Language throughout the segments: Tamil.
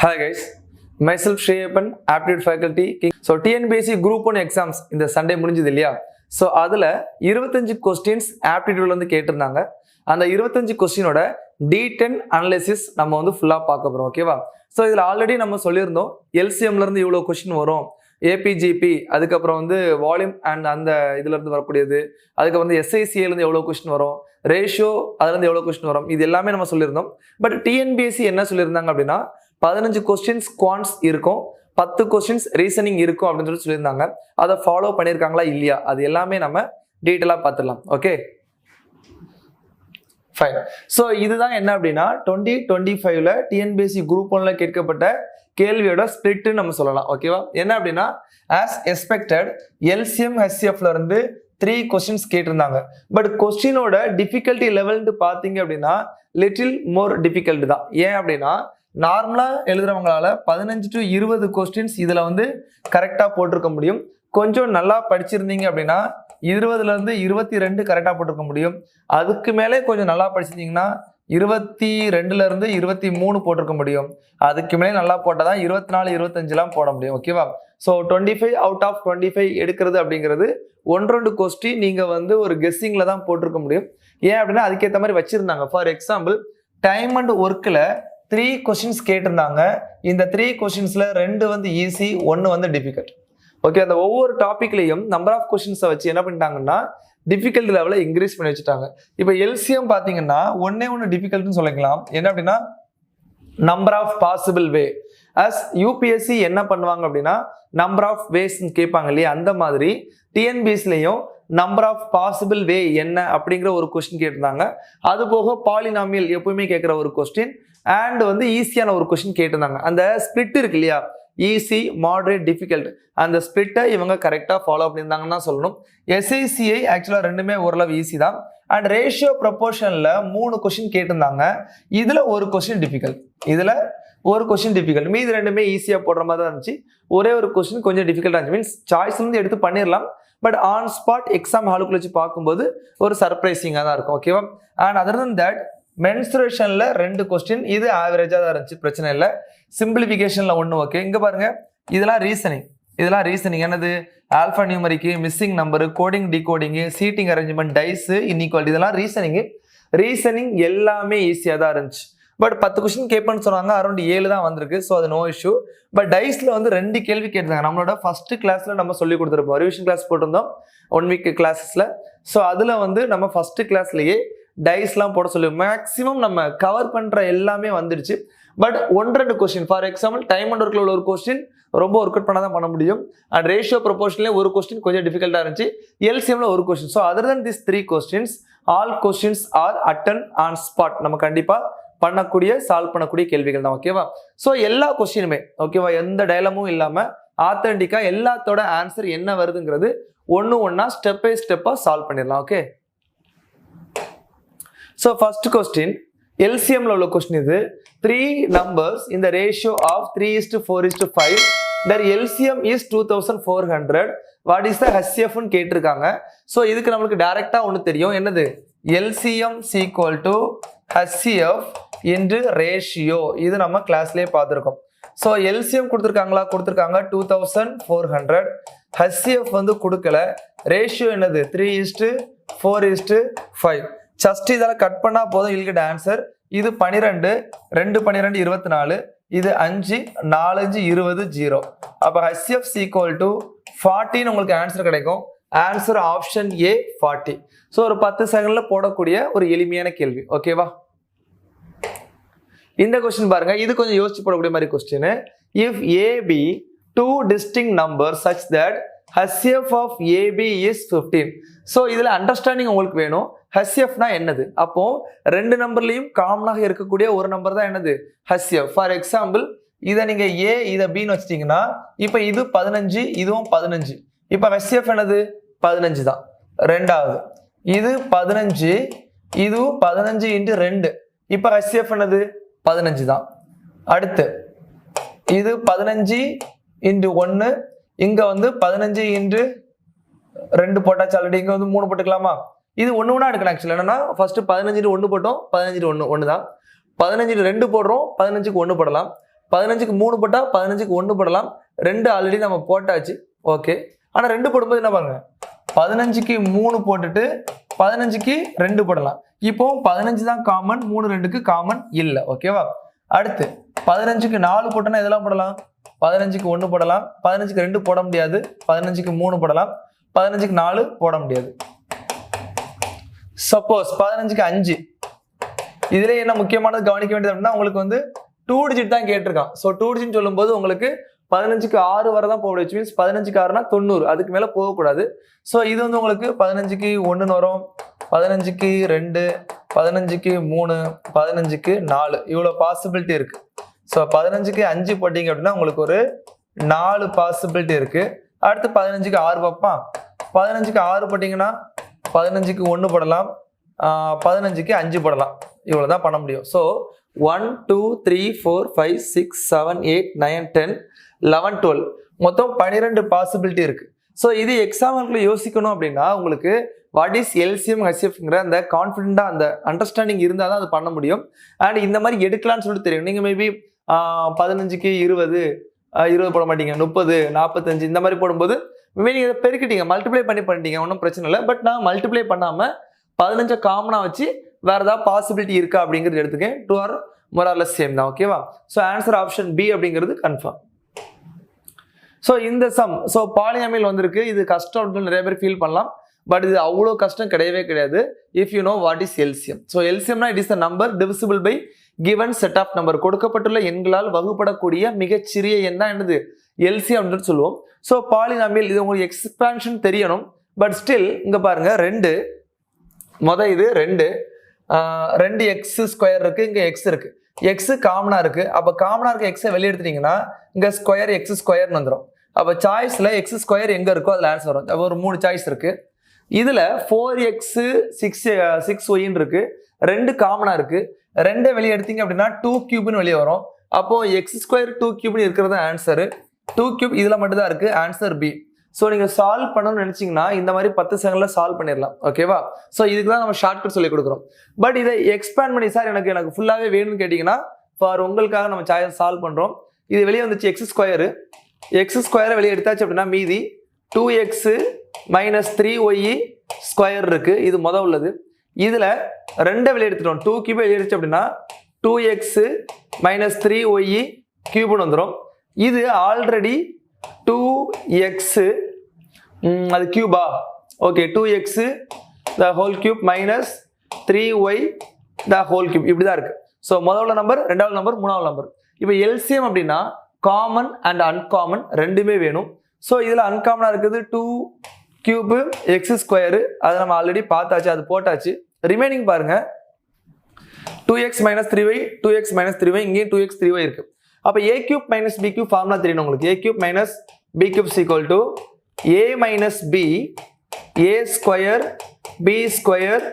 Hi guys, myself Shreyapan, Aptitude Faculty. So TNPSC Group 1 exams இந்த Sunday முடிஞ்சது இல்லையா? ஸோ அதில் 25 கொஸ்டின்ஸ் ஆப்டிடியூட்ல வந்து கேட்டிருந்தாங்க. அந்த 25 கொஸ்டினோட D10 அனலிசிஸ் நம்ம வந்து ஃபுல்லாக பார்க்க போகிறோம். ஓகேவா? ஸோ இதில் ஆல்ரெடி நம்ம சொல்லியிருந்தோம் எல்சிஎம்லேருந்து இவ்வளோ கொஸ்டின் வரும், ஏபிஜிபி, அதுக்கப்புறம் வந்து வால்யூம் அண்ட் அந்த இதுலேருந்து வரக்கூடியது, அதுக்கப்புறம் வந்து எஸ்ஐசிஏலேருந்து எவ்வளோ கொஸ்டின் வரும், ரேஷியோ அதுலேருந்து எவ்வளோ கொஸ்டின் வரும், இது எல்லாமே நம்ம சொல்லியிருந்தோம். பட் டிஎன்பிஎஸ்சி என்ன சொல்லியிருந்தாங்க அப்படின்னா 15 கொஸ்டின்ஸ் குவான்ஸ் இருக்கும், 10 கொஸ்டின்ஸ் ரீசனிங் இருக்கும் அப்படின்னு சொல்லியிருந்தாங்க. அதை ஃபாலோ பண்ணியிருக்காங்களா இல்லையா, அது எல்லாமே நம்ம டீட்டெயிலாக பார்த்துடலாம். Okay fine. ஸோ இதுதான் என்ன அப்படின்னா 2025ல டிஎன்பிஎஸ்சி குரூப் 1ல கேட்கப்பட்ட கேள்வியோட ஸ்பிளிட்னு நம்ம சொல்லலாம். ஓகேவா? என்ன அப்படின்னா ஆஸ் எக்ஸ்பெக்டட் எல்சிஎம் ஹெச்சிஎஃப்ல இருந்து 3 கொஸ்டின்ஸ் கேட்டிருந்தாங்க. பட் கொஸ்டினோட டிஃபிகல்ட்டி லெவல்னு பார்த்தீங்க அப்படின்னா லிட்டில் மோர் டிஃபிகல்ட் தான். ஏன் அப்படின்னா நார்மலாக எழுதுறவங்களால 15 to 20 கொஸ்டின்ஸ் இதில் வந்து கரெக்டாக போட்டிருக்க முடியும். கொஞ்சம் நல்லா படிச்சிருந்தீங்க அப்படின்னா 20லேருந்து 22 கரெக்டாக போட்டிருக்க முடியும். அதுக்கு மேலே கொஞ்சம் நல்லா படிச்சிருந்தீங்கன்னா 22லேருந்து 23 போட்டிருக்க முடியும். அதுக்கு மேலே நல்லா போட்டால் தான் 24, 25லாம் போட முடியும். ஓகேவா? ஸோ 25 அவுட் ஆஃப் 25 எடுக்கிறது அப்படிங்கிறது 1-2 கொஸ்டின் நீங்கள் வந்து ஒரு கெஸ்ஸிங்கில் தான் போட்டிருக்க முடியும். ஏன் அப்படின்னா அதுக்கேற்ற மாதிரி வச்சுருந்தாங்க. ஃபார் எக்ஸாம்பிள் டைம் அண்ட் ஒர்க்கில் 3 கொஸ்டின்ஸ் கேட்டிருந்தாங்க. இந்த 3 கொஸ்டின்ஸில் 2 வந்து ஈஸி, 1 வந்து டிஃபிகல்ட். ஓகே, அந்த ஒவ்வொரு டாபிக்லையும் நம்பர் ஆஃப் கொஸ்டின்ஸை வச்சு என்ன பண்ணிட்டாங்கன்னா டிஃபிகல்ட் லெவலை இன்க்ரீஸ் பண்ணி வச்சுட்டாங்க. இப்போ எல்சிஎம் பார்த்தீங்கன்னா ஒன்று டிஃபிகல்ட்னு சொல்லிக்கலாம். என்ன அப்படின்னா number of possible way. As UPSC என்ன பண்ணுவாங்க அப்படின்னா நம்பர் ஆஃப் வேஸ் கேட்பாங்க இல்லையா, அந்த மாதிரி டிஎன்பிஎஸ்சிலையும் நம்பர் ஆஃப் பாசிபிள் வே என்ன அப்படிங்கிற ஒரு கொஸ்டின் கேட்டிருந்தாங்க. அது போக பாலினாமியல் எப்பவுமே கேட்குற ஒரு கொஸ்டின் அண்ட் வந்து ஈஸியான ஒரு கொஸ்டின் கேட்டிருந்தாங்க. அந்த ஸ்பிளிட் இருக்கு இல்லையா, ஈஸி, மாடரேட், டிஃபிகல்ட், அந்த ஸ்பிளிட்டை இவங்க கரெக்டாக ஃபாலோ பண்ணியிருந்தாங்கன்னா சொல்லணும். எஸ்ஐசிஐ ஆக்சுவலாக ரெண்டுமே ஓரளவு ஈஸி தான். அண்ட் ரேஷியோ ப்ரொபோர்ஷனில் 3 கொஸ்டின் கேட்டிருந்தாங்க. இதில் ஒரு கொஸ்டின் டிஃபிகல்ட், மீது ரெண்டுமே ஈஸியாக போடுற மாதிரி தான் இருந்துச்சு. ஒரே ஒரு கொஸ்டின் கொஞ்சம் டிஃபிகல்ட்டாக இருந்துச்சு. மீன்ஸ் சாய்ஸ்லேருந்து எடுத்து பண்ணிடலாம், பட் ஆன் ஸ்பாட் எக்ஸாம் ஹாலுக்குள்ள வச்சு பார்க்கும்போது ஒரு சர்ப்ரைசிங்காக தான் இருக்கும். ஓகேவா? அண்ட் அதர் தன் தட் மென்சுரேஷன்ல 2 கொஸ்டின், இது ஆவரேஜா தான் இருந்துச்சு, பிரச்சனை இல்லை. சிம்பிளிஃபிகேஷன்ல 1. ஓகே, இங்க பாருங்க, இதெல்லாம் ரீசனிங் என்னது, alpha numeric, missing number, coding, decoding, seating arrangement, dice, inequality, இதெல்லாம் ரீசனிங் எல்லாமே ஈஸியா தான் இருந்துச்சு. பட் 10 கொஸ்டின் கேட்பேன்னு சொன்னாங்க, அரௌண்ட் 7 தான் வந்திருக்கு. ஸோ அது நோ இஷ்யூ. பட் டைஸ்ல வந்து 2 கேள்வி கேட்டாங்க. நம்மளோட ஃபர்ஸ்ட் கிளாஸ்ல நம்ம சொல்லி கொடுத்துருப்போம், ரிவிஷன் கிளாஸ் போட்டிருந்தோம் 1 வீக் கிளாஸஸ்ல. ஸோ அதுல வந்து நம்ம ஃபர்ஸ்ட் கிளாஸ்லயே டைஸ்லாம் போட சொல்லி மேக்ஸிமம் நம்ம கவர் பண்ற எல்லாமே வந்துடுச்சு. But 1-2 question, for example time and ஒர்க்ல உள்ள ஒரு கொஸ்டின் ரொம்ப ஒர்க் அவுட் பண்ண தான் பண்ண முடியும். அண்ட் ரேஷியோ ப்ரொபோர்ஷன்ல ஒரு கொஸ்டின் கொஞ்சம் டிஃபிகல்ட்டா இருந்துச்சு. எல்சிஎம்ல ஒரு question. So other than this 3 questions all questions are attend on spot. நம்ம கண்டிப்பா பண்ணக்கூடிய சால்வ் பண்ணக்கூடிய கேள்விகள் தான். ஓகேவா? ஸோ எல்லா கொஸ்டினுமே ஓகேவா, எந்த டயலமும் இல்லாம ஆத்தென்டிக்கா எல்லாத்தோட ஆன்சர் என்ன வருதுங்கிறது ஒன்னா ஸ்டெப் பை ஸ்டெப்பா சால்வ் பண்ணிடலாம். Okay, so first question LCM ல உள்ள question இது 3 numbers in the ratio of 3:4:5 their LCM is 2400. what is the HCF ன்னு கேட்டிருக்காங்க. ஸோ இதுக்கு நம்மளுக்கு டைரக்டா ஒன்று தெரியும், என்னது, LCM is equal to HCF into ratio. இது நம்ம கிளாஸ்லயே பார்த்துருக்கோம். ஸோ LCM கொடுத்துருக்காங்க 2400, HCF வந்து கொடுக்கல, ரேஷியோ என்னது 3:4:5. ஜஸ்ட் இதெல்லாம் கட் பண்ணா போதும், you'll get ஆன்சர். இது 12, 2 12 24, இது 5 4 5 20 0. அப்ப HCF equal to 40 உங்களுக்கு ஆன்சர் கிடைக்கும். Answer option A 40. ஸோ ஒரு 10 செகண்ட்ல போடக்கூடிய ஒரு எளிமையான கேள்வி. ஓகேவா? இந்த கொஸ்டின் பாருங்க, இது கொஞ்சம் யோசிச்சு போடக்கூடிய மாதிரி question. If AB 2 distinct numbers such that HCF of AB is 15. So இதுல அண்டர்ஸ்டாண்டிங் உங்களுக்கு வேணும். HCFனா என்னது, அப்போ 2 நம்பர்லையும் காமனாக இருக்கக்கூடிய ஒரு நம்பர் தான் என்னது HCF. ஃபார் எக்ஸாம்பிள் இதை நீங்க A இதை Bன்னு வச்சிட்டீங்கன்னா இப்போ இது 15, இதுவும் 15. இப்போ HCF என்னது 15 தான். ரெண்டாவது இது 15, இதுவும் 15 × 2. இப்போ HCF என்னது 15 தான். அடுத்து இது 15 × 1, இங்க வந்து 15 × 2 போட்டாச்சு. ஆல்ரெடி இங்க வந்து 3 போட்டுக்கலாமா? இது ஒண்ணா எடுக்கணும். ஆக்சுவலி என்னன்னா ஃபர்ஸ்ட் 15 1 போட்டோம், 15 1 தான். 15 2 போடுறோம், 15க்கு 1 போடலாம். 15க்கு 3 போட்டால் 15க்கு 1 போடலாம். 2 ஆல்ரெடி நம்ம போட்டாச்சு. ஓகே, ஆனால் 2 போடும்போது என்ன பாருங்க, 15க்கு 3 போட்டுட்டு 15க்கு 2 போடலாம். இப்போ 15 தான் காமன், 3 2க்கு காமன் இல்லை. ஓகேவா? அடுத்து 15க்கு 4 போட்டோன்னா இதெல்லாம் போடலாம். 15க்கு 1 போடலாம், 15க்கு 2 போட முடியாது, 15க்கு 3 போடலாம், 15க்கு 4 போட முடியாது. சப்போஸ் 15க்கு 5, இதுல என்ன முக்கியமானது கவனிக்க வேண்டியது அப்படின்னா உங்களுக்கு வந்து 2 டிஜிட் தான் கேட்டிருக்கான். ஸோ 2 டிஜிட் சொல்லும்போது உங்களுக்கு 15க்கு 6 வரை தான் போக முடியும். மீன்ஸ் 15க்கு 6னா 90, அதுக்கு மேலே போகக்கூடாது. ஸோ இது வந்து உங்களுக்கு 15க்கு 1 வரும், 15க்கு 2, 15க்கு 3, 15க்கு 4, இவ்வளோ பாசிபிலிட்டி இருக்கு. ஸோ 15க்கு 5 போட்டீங்க அப்படின்னா உங்களுக்கு ஒரு 4 பாசிபிலிட்டி இருக்கு. அடுத்து 15க்கு 6 பார்ப்பான். 15க்கு 6 போட்டிங்கன்னா 15க்கு 1 போடலாம், 15க்கு 5 போடலாம். இவ்வளோ தான் பண்ண முடியும். ஸோ 1 2 3 4 5 6 7 8 9 10 11 12 மொத்தம் 12 பாசிபிலிட்டி இருக்கு. ஸோ இது எக்ஸாம்பிளுக்குள்ள யோசிக்கணும் அப்படின்னா உங்களுக்கு வாட் இஸ் எல்சிஎம் ஹெச்எஃப்ங்கிற அந்த கான்ஃபிடென்ட்டா அந்த அண்டர்ஸ்டாண்டிங் இருந்தால் தான் அது பண்ண முடியும். அண்ட் இந்த மாதிரி எடுக்கலாம்னு சொல்லிட்டு தெரியும். நீங்கள் மேபி 15க்கு 20 போட மாட்டீங்க, 30 45 இந்த மாதிரி போடும்போது நீங்கள் இதை பெருக்கிட்டீங்க, மல்டிப்ளை பண்ணிட்டீங்க, ஒன்றும் பிரச்சனை இல்லை. பட் நான் மல்டிப்ளை பண்ணாமல் 15 காமனாக வச்சு வேறு ஏதாவது பாசிபிலிட்டி இருக்கா அப்படிங்கிறது எடுத்துக்கேன். 2 or more or less same தான். ஓகேவா? ஸோ ஆன்சர் ஆப்ஷன் பி அப்படிங்கிறது கன்ஃபார்ம். ஸோ இந்த சம், ஸோ பாலினாமியல் வந்திருக்கு. இது கஷ்டம் அப்படின்னு நிறைய பேர் ஃபீல் பண்ணலாம். பட் இது அவ்வளோ கஷ்டம் கிடையவே கிடையாது. If you know what is LCM. So எல்சிஎம்னா it is the number divisible by given set of number. கொடுக்கப்பட்டுள்ள எண்களால் வகுப்படக்கூடிய மிகச்சிறிய எண் தான் என்னது எல்சிஎம் அப்படின்னு சொல்லுவோம். ஸோ பாலினாமியல் இது உங்களுக்கு எக்ஸ்பான்ஷன் தெரியணும். பட் ஸ்டில் இங்கே பாருங்க, 2 இது 2 எக்ஸ் ஸ்கொயர் இருக்கு, இங்கே எக்ஸ் இருக்கு, எக்ஸ் காமனாக இருக்கு. அப்போ காமனாக இருக்க எக்ஸை வெளியே எடுத்துட்டீங்கன்னா இங்கே ஸ்கொயர் எக்ஸ் ஸ்கொயர்னு வந்துடும். அப்போ சாய்ஸில் எக்ஸ் ஸ்கொயர் எங்கே இருக்கோ அதில் ஆன்சர் வரும். அப்போ ஒரு 3 சாய்ஸ் இருக்கு. இதில் 4x 6y இருக்கு, 2 காமனாக இருக்கு. 2 வெளியே எடுத்தீங்க அப்படின்னா 2 கியூப்னு வெளியே வரும். அப்போ எக்ஸ் ஸ்கொயர் 2 கியூப்னு இருக்கிறது ஆன்சரு. 2 கியூப் இதில் மட்டும் தான் இருக்கு, ஆன்சர் பி. ஸோ நீங்கள் சால்வ் பண்ணணும்னு நினச்சிங்கன்னா இந்த மாதிரி 10 செகண்டில் சால்வ் பண்ணிடலாம். ஓகேவா? ஸோ இதுக்கு தான் நம்ம ஷார்ட்கட் சொல்லி கொடுக்குறோம். பட் இதை எக்ஸ்பேண்ட் பண்ணி சார் எனக்கு ஃபுல்லாகவே வேணும்னு கேட்டிங்கன்னா ஃபார் உங்களுக்காக நம்ம சால்வ் பண்ணுறோம். இது வெளியே வந்துச்சு எக்ஸ் ஸ்கொயரை வெளியே எடுத்தாச்சு அப்படின்னா மீதி 2x - 3y ஸ்கொயர் இருக்கு. இது முதல் உள்ளது. இதில் 2 வெளியே எடுத்துட்டோம், 2 கியூப் வெளியே எடுத்து அப்படின்னா 2x - 3y கியூப்னு வந்துடும். இது ஆல்ரெடி 2x அது Cuba? Okay, 2x the whole cube minus 3y the whole cube இப்படி தான் இருக்கு. ஸோ முதல்ல நம்பர், ரெண்டாவது நம்பர், மூணாவது நம்பர். இப்போ எல்சிஎம் அப்படின்னா காமன் அண்ட் அன்காமன் ரெண்டுமே வேணும். ஸோ இதில் அன்காமனாக இருக்குது 2 கியூபு எக்ஸ் ஸ்கொயரு, அதை நம்ம ஆல்ரெடி பார்த்தாச்சு, அது போட்டாச்சு. ரிமைனிங் பாருங்க 2x - 3y 2x - 3y, இங்கேயும் 2x 3y இருக்கு. அப்போ a cube minus b cube formula தெரியணும் உங்களுக்கு. a cube minus b cube is equal to a minus b a square b square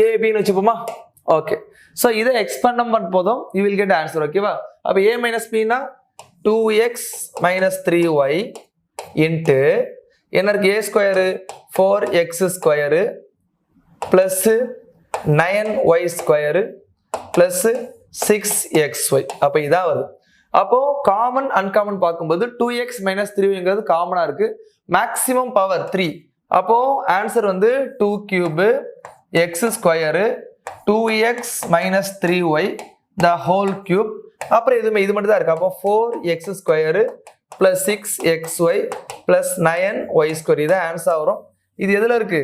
ab ன்னு வச்சுப்போமா? ஓகே, ஸோ இதை எக்ஸ்பேண்ட் பண்ண போதும் you will get answer. ஓகேவா? அப்போ a minus b னா 2x minus 3y இன்ட்டு என்ன இருக்கு, a square 4x square plus 9y square plus 6xy. அப்போ இதான் வருது. அப்போ காமன் அன்காமன் பார்க்கும்போது 2x - 3yங்கிறது காமனாக இருக்கு, மேக்ஸிமம் பவர் 3. அப்போ ஆன்சர் வந்து 2 cube X square 2x - 3y the whole cube. அப்புறம் இது மட்டும் தான் இருக்கு. அப்போ 4x square plus 6xy plus 9y square, இதான் ஆன்சர் வரும். இது எதில் இருக்கு?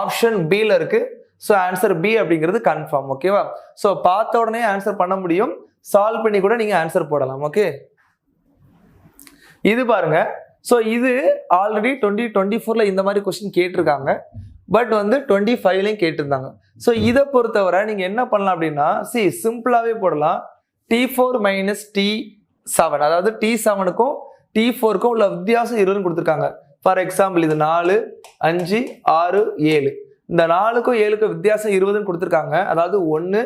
ஆப்ஷன் பியில் இருக்கு. ஸோ ஆன்சர் பி அப்படிங்கிறது கன்ஃபார்ம். ஓகேவா? ஸோ பார்த்த உடனே ஆன்சர் பண்ண முடியும், சால்வ் பண்ணி கூட நீங்கள் ஆன்சர் போடலாம். ஓகே, இது பாருங்க. ஸோ இது ஆல்ரெடி 2024 இந்த மாதிரி கொஸ்டின் கேட்டிருக்காங்க. பட் வந்து 25லையும் கேட்டிருந்தாங்க. ஸோ இதை பொறுத்தவரை நீங்கள் என்ன பண்ணலாம் அப்படின்னா சிம்பிளாகவே போடலாம். T4 - T7, அதாவது T7க்கும் T4க்கும் உள்ள வித்தியாசம் 20 கொடுத்துருக்காங்க. ஃபார் எக்ஸாம்பிள் இது 4 5 6 7, இந்த 4க்கும் 7க்கும் வித்தியாசம் 20 கொடுத்துருக்காங்க. அதாவது 1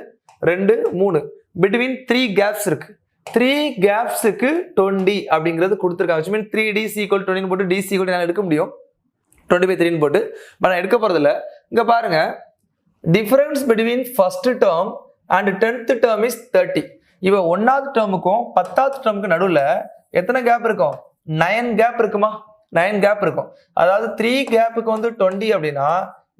2 3 பிட்வீன் 3 கேப்ஸ் இருக்கு. 3 கேப்ஸுக்கு 20 அப்படிங்கிறது கொடுத்துருக்காங்க. மீன் 3D = 20 போட்டு DC கூட எடுக்க முடியும், 20/3 போட்டு. பட் நான் எடுக்க போறது இல்லை. இங்க பாருங்க, difference between first term and 10th term is 30. இப்போ 1வது டேர்முக்கும் 10வது டேர்முக்கு நடுவில் எத்தனை கேப் இருக்கும்? 9 கேப் இருக்குமா? 9 கேப் இருக்கும். அதாவது 3 கேப்புக்கு வந்து 20 அப்படின்னா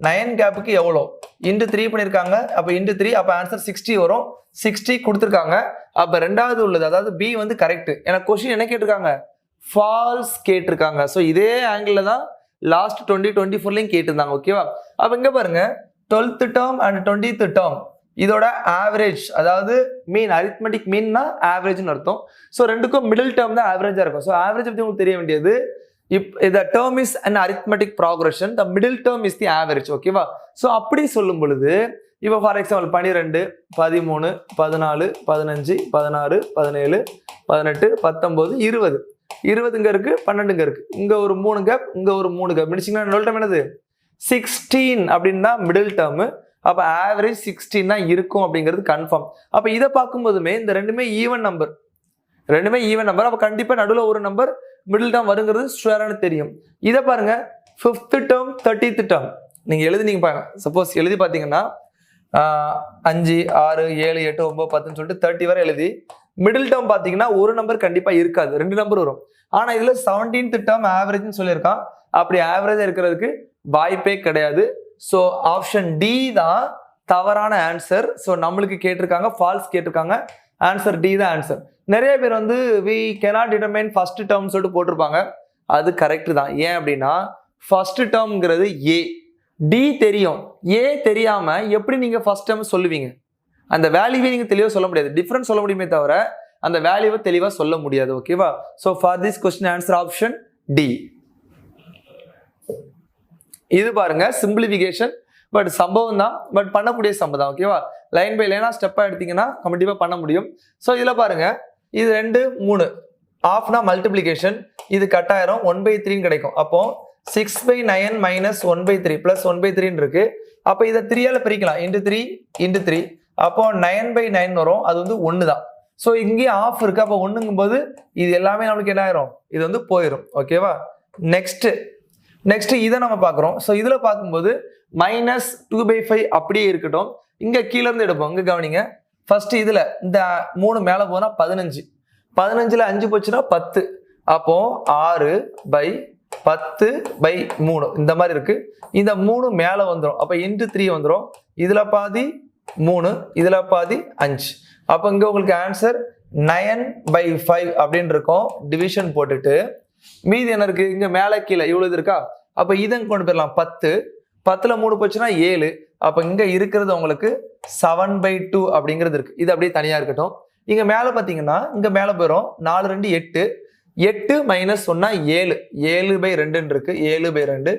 9 கேப்புக்கு எவ்வளோ? இன்டு 3 பண்ணியிருக்காங்க. அப்போ இன்டு 3, அப்போ ஆன்சர் 60 வரும். 60 கொடுத்துருக்காங்க. அப்போ ரெண்டாவது உள்ளது, அதாவது பி வந்து கரெக்ட். எனக்கு கொஸ்டின் என்ன கேட்டிருக்காங்க? ஃபால்ஸ் கேட்டிருக்காங்க. ஸோ இதே ஆங்கிள் தான் லாஸ்ட் 2024லையும் கேட்டிருந்தாங்க. ஓகேவா? அப்போ இங்கே பாருங்க, 12th term and 20th term இதோட ஆவரேஜ், அதாவது மீன், அரித்மெட்டிக் மீன்னா ஆவரேஜ்னு அர்த்தம். ஸோ ரெண்டுக்கும் மிடில் டேர்ம் தான் ஆவரேஜாக இருக்கும். ஸோ ஆவரேஜ் பற்றி உங்களுக்கு தெரிய வேண்டியது, the term is an arithmetic progression, the middle term is the average. ஓகேவா? ஸோ அப்படி சொல்லும் பொழுது இப்போ ஃபார் எக்ஸாம்பிள் 12, 13, 14, 15, 16, 17, 18, 19, 20. 20 இங்க இருக்கு, 12 இங்க இருக்கு. இங்க ஒரு 3 கேப், இங்க ஒரு 3 கேப். முடிச்சிங்கன்னா மிடில் டேர்ம் என்னது? 16 அப்படின்னா மிடில் டேர்ம். அப்போ ஆவரேஜ் 16 தான் இருக்கும் அப்படிங்கிறது கன்ஃபார்ம். அப்போ இதை பார்க்கும்போதுமே இந்த ரெண்டுமே ஈவன் நம்பர், அப்போ கண்டிப்பாக நடுவில் ஒரு நம்பர் மிடில் டேர்ம் வருங்கிறது ஷுவரானு தெரியும். இதை பாருங்க, 5th டேர்ம் 30th டேர்ம் நீங்க எழுதினீங்க பாருங்க. சப்போஸ் எழுதி பார்த்தீங்கன்னா 5, 6, 7, 8, 9, 10ன்னு சொல்லிட்டு 30 வரை எழுதி மிடில் டேர்ம் பார்த்தீங்கன்னா ஒரு நம்பர் கண்டிப்பா இருக்காது, 2 நம்பர் வரும். ஆனா இதுல 17th டேர்ம் ஆவரேஜ்னு சொல்லியிருக்கான். அப்படி ஆவரேஜா இருக்கிறதுக்கு வாய்ப்பே கிடையாது. ஸோ ஆப்ஷன் டி தான் தவறான ஆன்சர். ஸோ நம்மளுக்கு கேட்டிருக்காங்க, ஃபால்ஸ் கேட்டிருக்காங்க. ஆன்சர் டி தான் ஆன்சர். நிறைய பேர் வந்து we cannot determine first term சொல்லிட்டு போட்டிருப்பாங்க. அது கரெக்ட் தான். ஏன் அப்படின்னா ஃபர்ஸ்ட் டேர்ம்ங்கிறது ஏ, டி தெரியும். ஏ தெரியாம எப்படி நீங்க ஃபர்ஸ்ட் டேர்ம் சொல்லுவீங்க? அந்த வேல்யூவை நீங்க தெளிவாக சொல்ல முடியாது. டிஃபரன்ஸ் சொல்ல முடியுமே தவிர அந்த வேல்யூவை தெளிவாக சொல்ல முடியாது. ஓகேவா? So for this question answer option D. இது பாருங்க சிம்பிளிஃபிகேஷன், பட் சம்பவம் தான், பட் பண்ணக்கூடிய சம்பவம் தான். ஓகேவா? லைன் பை லைனா ஸ்டெப்பா எடுத்தீங்கன்னா கண்டிப்பா பண்ண முடியும். ஸோ இதுல பாருங்க, இது 2, 3 ஆஃப்னா மல்டிப்ளிகேஷன், இது கட்டாயிரம் 1/3 கிடைக்கும். அப்போ 6/9 மைனஸ் 1/3 பிளஸ் 1/3 இருக்கு. அப்போ இதை 3ஆல பிரிக்கலாம், இன்டு 3 இன்டு 3. அப்போ 9/9 வரும். அது வந்து 1 தான். ஸோ இங்கேயே ஆஃப் இருக்கு. அப்போ 1ங்கும் போது இது எல்லாமே நம்மளுக்கு என்ன ஆயிரும்? இது வந்து போயிடும். ஓகேவா? நெக்ஸ்ட் இதை நம்ம பார்க்குறோம். ஸோ இதுல பார்க்கும்போது மைனஸ் 2/5 அப்படியே இருக்கட்டும். இங்க கீழே இருந்து எடுப்போம். இங்க கவனிங்க. ஃபர்ஸ்ட் இதுல இந்த 3 மேல போனா 15, 15ல 5 போச்சுன்னா 10. அப்போ 6/10/3 இந்த மாதிரி இருக்கு. இந்த 3 மேல வந்துடும். அப்ப இன்டு 3 வந்துடும். இதுல பாதி 3, இதுல பாதி 5. அப்ப இங்க உங்களுக்கு ஆன்சர் 9/5 அப்படின்னு இருக்கும். டிவிஷன் போட்டுட்டு மீதி என்ன இருக்கு? இங்க மேல கீழே இவ்வளவு இருக்கா? அப்ப இதை கொண்டு போயிடலாம். 10, 10ல 3 போச்சுன்னா 7. அப்ப இங்க இருக்கிறது உங்களுக்கு 7/2 அப்படிங்கிறது இருக்கு. இது அப்படியே தனியா இருக்கட்டும். இங்க மேல பாத்தீங்கன்னா இங்க மேல போயிடும். 4, 2, 8. 8 மைனஸ் சொன்னா 7, 7/2 இருக்கு. 7/2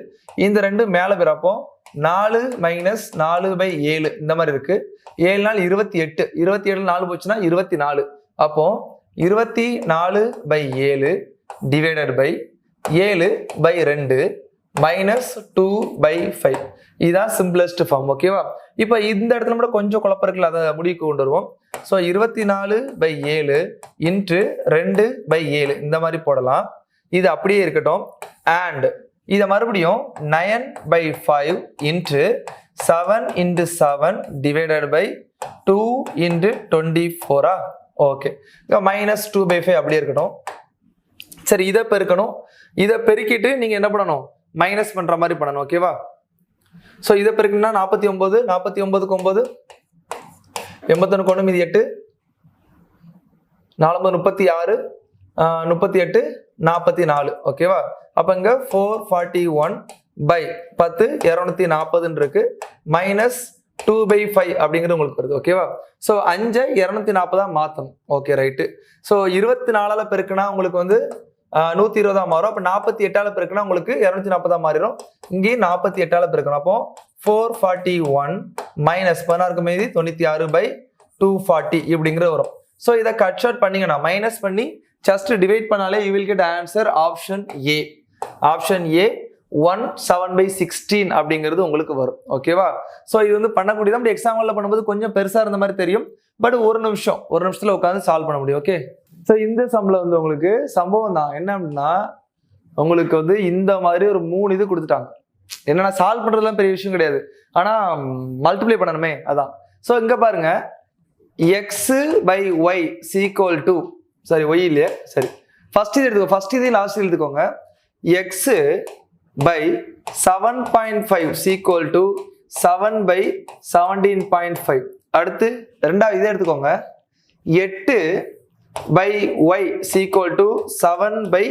இந்த 2 மேல போயிறப்போ 4 மைனஸ் 4/7 இந்த மாதிரி இருக்கு. 7 நாள் 28, 27 4 போச்சுன்னா 24. அப்போ 24/7 டிவைடட் பை 7/2 மைனஸ் 2/5. இதுதான் சிம்பிளஸ்ட் ஃபார்ம். ஓகேவா? இப்போ இந்த இடத்துல கூட கொஞ்சம் குழப்பம் இருக்குல்ல, அதை முடிவுக்கு கொண்டு வருவோம். ஸோ 24/7 இன்ட்டு 2/7 இந்த மாதிரி போடலாம். இது அப்படியே இருக்கட்டும். அண்ட் இதை மறுபடியும் 9/5 into 7 into 7 divided by 2 into 24. Okay, minus 2/5 அப்படியே இருக்கட்டும். சரி, இதை பெருக்கணும். இதை பெருக்கிட்டு நீங்க என்ன பண்ணணும்? மைனஸ் பண்ற மாதிரி பண்ணணும். ஓகேவா? ஸோ இதை பெருக்கணும்னா 49, 49க்கு 9, 81 கொண்டு மீதி 8, 4 36, 38, 44. ஓகேவா? அப்ப இங்க 441/10 240 இருக்கு. மைனஸ் 2/5 அப்படிங்கிறது உங்களுக்கு வருது. ஓகேவா? ஸோ 5 240 மாத்தணும். Okay, right. ஸோ 24ஆல பெருக்குனா உங்களுக்கு வந்து 120 மாறும். அப்போ 48ஆல பெருக்குனா உங்களுக்கு 240 மாறிடும். இங்கேயும் 48ஆல பெருக்கணும். அப்போ 441 மைனஸ் 16 மீதி 96/240 இப்படிங்கிறது வரும். ஸோ இதை கட் ஷார்ட் பண்ணீங்கன்னா மைனஸ் பண்ணி ஜஸ்ட் டிவைட் பண்ணாலே you will get answer option A. Option A 1/7/16 அப்படிங்கிறது உங்களுக்கு வரும். ஓகேவா? ஸோ இது வந்து பண்ணக்கூடியது. அப்படி எக்ஸாம்பிள்ல பண்ணும்போது கொஞ்சம் பெருசா இருந்த மாதிரி தெரியும். பட் ஒரு நிமிஷத்துல உட்காந்து சால்வ் பண்ண முடியும். ஓகே, ஸோ இந்த சம்ல வந்து உங்களுக்கு சம்பவம் தான் என்ன அப்படின்னா, உங்களுக்கு வந்து இந்த மாதிரி ஒரு 3 இது கொடுத்துட்டாங்க. என்னன்னா சால்வ் பண்றதுலாம் பெரிய விஷயம் கிடையாது, ஆனா மல்டிப்ளை பண்ணணுமே, அதான். ஸோ இங்க பாருங்க, X by Y equal to sorry Y இல்லையா சரி ஃபர்ஸ்ட் இது எடுத்துக்கோ ஃபர்ஸ்ட் இது லாஸ்ட் எடுத்துக்கோங்க X by 7.5 equal to 7 by 17.5 அடுத்து ரெண்டாவது இதை எடுத்துக்கோங்க 8 by Y equal to 7 by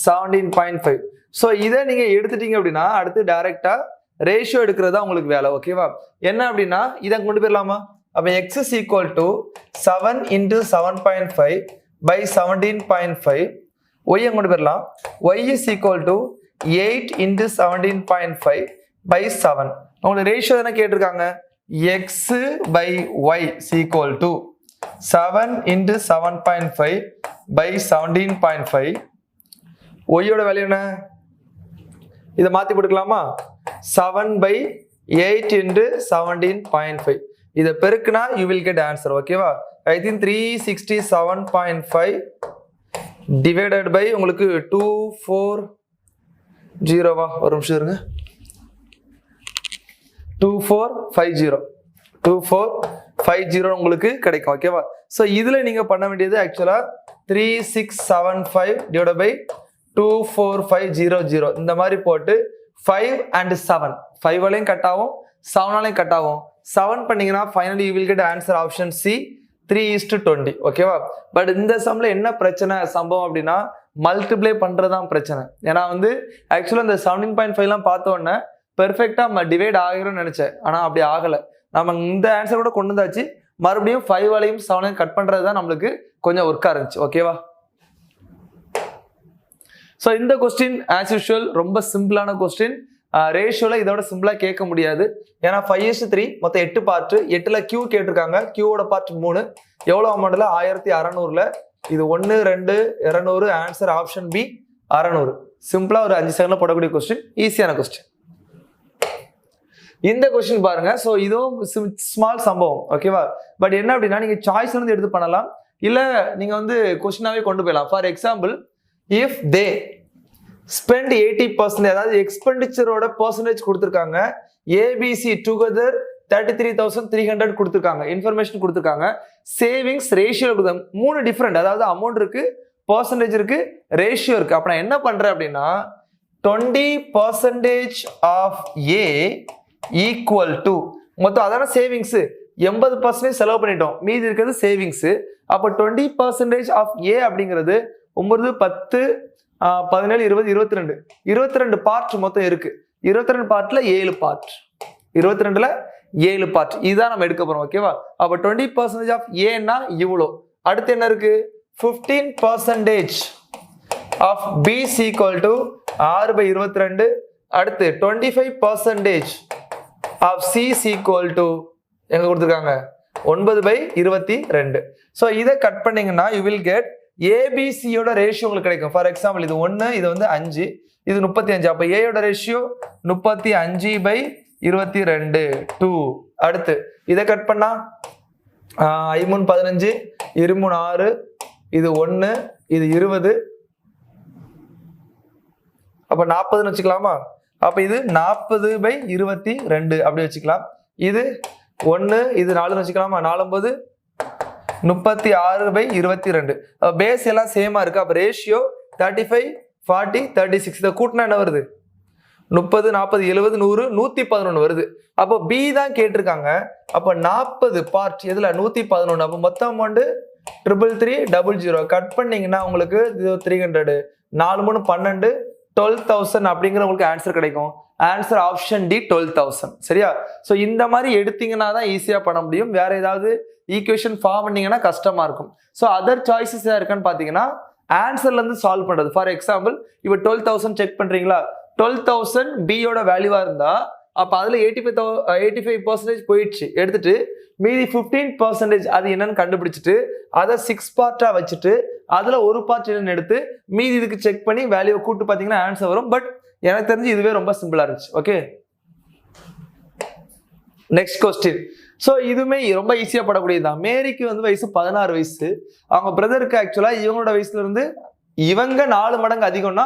17.5 so இதை நீங்க எடுத்துட்டீங்க அப்படின்னா அடுத்து டைரக்டா ரேஷியோ எடுக்கிறதா உங்களுக்கு வேலை ஓகேவா என்ன அப்படின்னா இதை கொண்டு போயிடலாமா அப்போ X is equal to 7 into 7.5 by 17.5 Y கொண்டு போயிடலாம் Y is equal to 8 into 17.5 by 7 உங்களுக்கு ரேஷியோ தானே கேட்டிருக்காங்க X by Y equal to 7 into 7.5 by 17.5 ஒய்யோட வேல்யூ என்ன இதை மாற்றி போட்டுக்கலாமா 7 பை 8 இன்டு 17.5 இதை பெருக்குனா யூ வில் கெட் ஆன்சர் ஓகேவா ஐ திங்க் 367.5 டிவைடட் பை உங்களுக்கு 240 ஒரு நிமிஷம் இருங்க 2450 உங்களுக்கு கிடைக்கும் ஓகேவா ஸோ இதில் நீங்கள் பண்ண வேண்டியது ஆக்சுவலாக 3675 டிவைட் பை 24500 இந்த மாதிரி போட்டு 5 and 7 5 கட் ஆகும் 7 கட் ஆகும் 7 பண்ணீங்கன்னா finally you will get answer option C 3:20 ஓகேவா பட் இந்த சம்ல என்ன பிரச்சனை சம்பவம் அப்படின்னா மல்டிப்ளை பண்றதுதான் பிரச்சனை ஏன்னா வந்து ஆக்சுவலா இந்த 17.5 பார்த்த உடனே பெர்ஃபெக்டா டிவைட் ஆகிரும்னு நினைச்சேன் ஆனா அப்படி ஆகல நம்ம இந்த ஆன்சர் கூட கொண்டு வந்தாச்சு மறுபடியும் 5 7 கட் பண்றது தான் நம்மளுக்கு கொஞ்சம் ஒர்க்கா இருந்துச்சு ஓகேவா ஸோ இந்த கொஸ்டின் ஆஸ் யூஷுவல் ரொம்ப சிம்பிளான கொஸ்டின் ரேஷியோல இதோட சிம்பிளா கேட்க முடியாது ஏன்னா 5:3 மொத்தம் 8 பார்ட் 8ல கியூ கேட்டிருக்காங்க கியூவோட பார்ட் 3 எவ்வளவு அமௌண்ட்ல 1600ல இது 1 2 200 ஆன்சர் ஆப்ஷன் பி 600 சிம்பிளா ஒரு 5 செகண்ட்ல போடக்கூடிய கொஸ்டின் ஈஸியான கொஸ்டின் இந்த கொஸ்டின் பாருங்க ஸோ இதுவும் ஸ்மால் சம்பவம் ஓகேவா பட் என்ன அப்படின்னா நீங்க சாய்ஸ் வந்து எடுத்து பண்ணலாம் இல்ல நீங்க வந்து கொஸ்டினாவே கொண்டு போயிடலாம் for example if they spend 80% அதாவது எக்ஸ்பெண்டிச்சரோட பர்சன்டேஜ் கொடுத்துருக்காங்க ஏபிசி டுகெதர் 33,300 கொடுத்துருக்காங்க இன்ஃபர்மேஷன் கொடுத்துருக்காங்க சேவிங்ஸ் ரேஷியோ கொடுத்தாங்க 3 டிஃப்ரெண்ட் அதாவது அமௌண்ட் இருக்கு பர்சன்டேஜ் இருக்கு ரேஷியோ இருக்கு அப்ப நான் என்ன பண்றேன் அப்படின்னா 20% ஆஃப் ஏ ஈக்குவல் டு மொத்தம் அதான சேவிங்ஸ் 80% செலவு பண்ணிட்டோம் மீதி இருக்கிறது சேவிங்ஸ் அப்போ 20% ஆஃப் ஏ அப்படிங்கிறது 9 10 17 20 22 பார்ட் மொத்தம் இருக்கு 22 பார்ட்ல 7 பார்ட் 22ல 7 பார்ட் இதுதான் நம்ம எடுக்க போறோம் ஓகேவா அப்ப 20% ஆஃப் ஏன்னா இவ்வளோ அடுத்து என்ன இருக்கு 15% ஆஃப் பி ஈக்குவல் டு 6/22 அடுத்து 25% ஆஃப் சி ஈக்குவல் டு எங்க கொடுத்துருக்காங்க 9/22 ஸோ இதை கட் பண்ணீங்கன்னா யூ வில் கெட் ஏபிசியோட ரேஷியோ உங்களுக்கு கிடைக்கும் ஃபார் எக்ஸாம்பிள் இது 1 இது வந்து 5 இது 35 அப்போ ஏயோட ரேஷியோ 35/22 2 அடுத்து இதை கட் பண்ணா 5 15 2 6 இது 1 இது 20 அப்ப 40ன்னு வச்சுக்கலாமா அப்ப இது 40/22 அப்படி வச்சுக்கலாம் இது 1 இது 4ன்னு வச்சுக்கலாமா 4 36/22 பேஸ் எல்லாம் சேமா இருக்கு அப்ப ரேஷியோ 35 40 36 இதை கூட்டினா என்ன வருது 30 40 70 100 111 வருது அப்போ பி தான் கேட்டிருக்காங்க அப்ப 40 பார்ட் இதுல 111 அப்ப மொத்தம் அமௌண்ட் 33300 கட் பண்ணீங்கன்னா உங்களுக்கு 300 4 3 12 12,000 அப்படிங்கிற உங்களுக்கு ஆன்சர் கிடைக்கும் ஆன்சர் ஆப்ஷன் டி 12,000 சரியா சோ இந்த மாதிரி எடுத்தீங்கன்னா தான் ஈஸியா பண்ண முடியும் வேற ஏதாவது ஈக்குவேஷன் ஃபார்ம் பண்ணீங்கன்னா கஷ்டமா இருக்கும் ஸோ அதர் சாய்ஸஸ் இருக்கான்னு பார்த்தீங்கன்னா ஆன்சர்ல இருந்து சால்வ் பண்றது ஃபார் எக்ஸாம்பிள் இப்போ 12,000 செக் பண்றீங்களா 12,000 பியோட வேல்யூவா இருந்தா அப்ப அதுல 85% போயிடுச்சு எடுத்துட்டு மீதி 15% அது என்னன்னு கண்டுபிடிச்சிட்டு அதை 6 பார்ட்டா வச்சுட்டு அதுல ஒரு பார்ட் என்னன்னு எடுத்து மீதி இதுக்கு செக் பண்ணி வேல்யூவை கூட்டு பார்த்தீங்கன்னா ஆன்சர் வரும் பட் எனக்கு தெரிஞ்சு இதுவே ரொம்ப சிம்பிளா இருந்துச்சு ஓகே நெக்ஸ்ட் கொஸ்டின் ஸோ இதுவுமே ரொம்ப ஈஸியா படக்கூடியதுதான் மேரிக்கு வந்து வயசு 16 வயசு அவங்க பிரதருக்கு ஆக்சுவலா இவங்களோட வயசுல இருந்து இவங்க 4 மடங்கு அதிகம்னா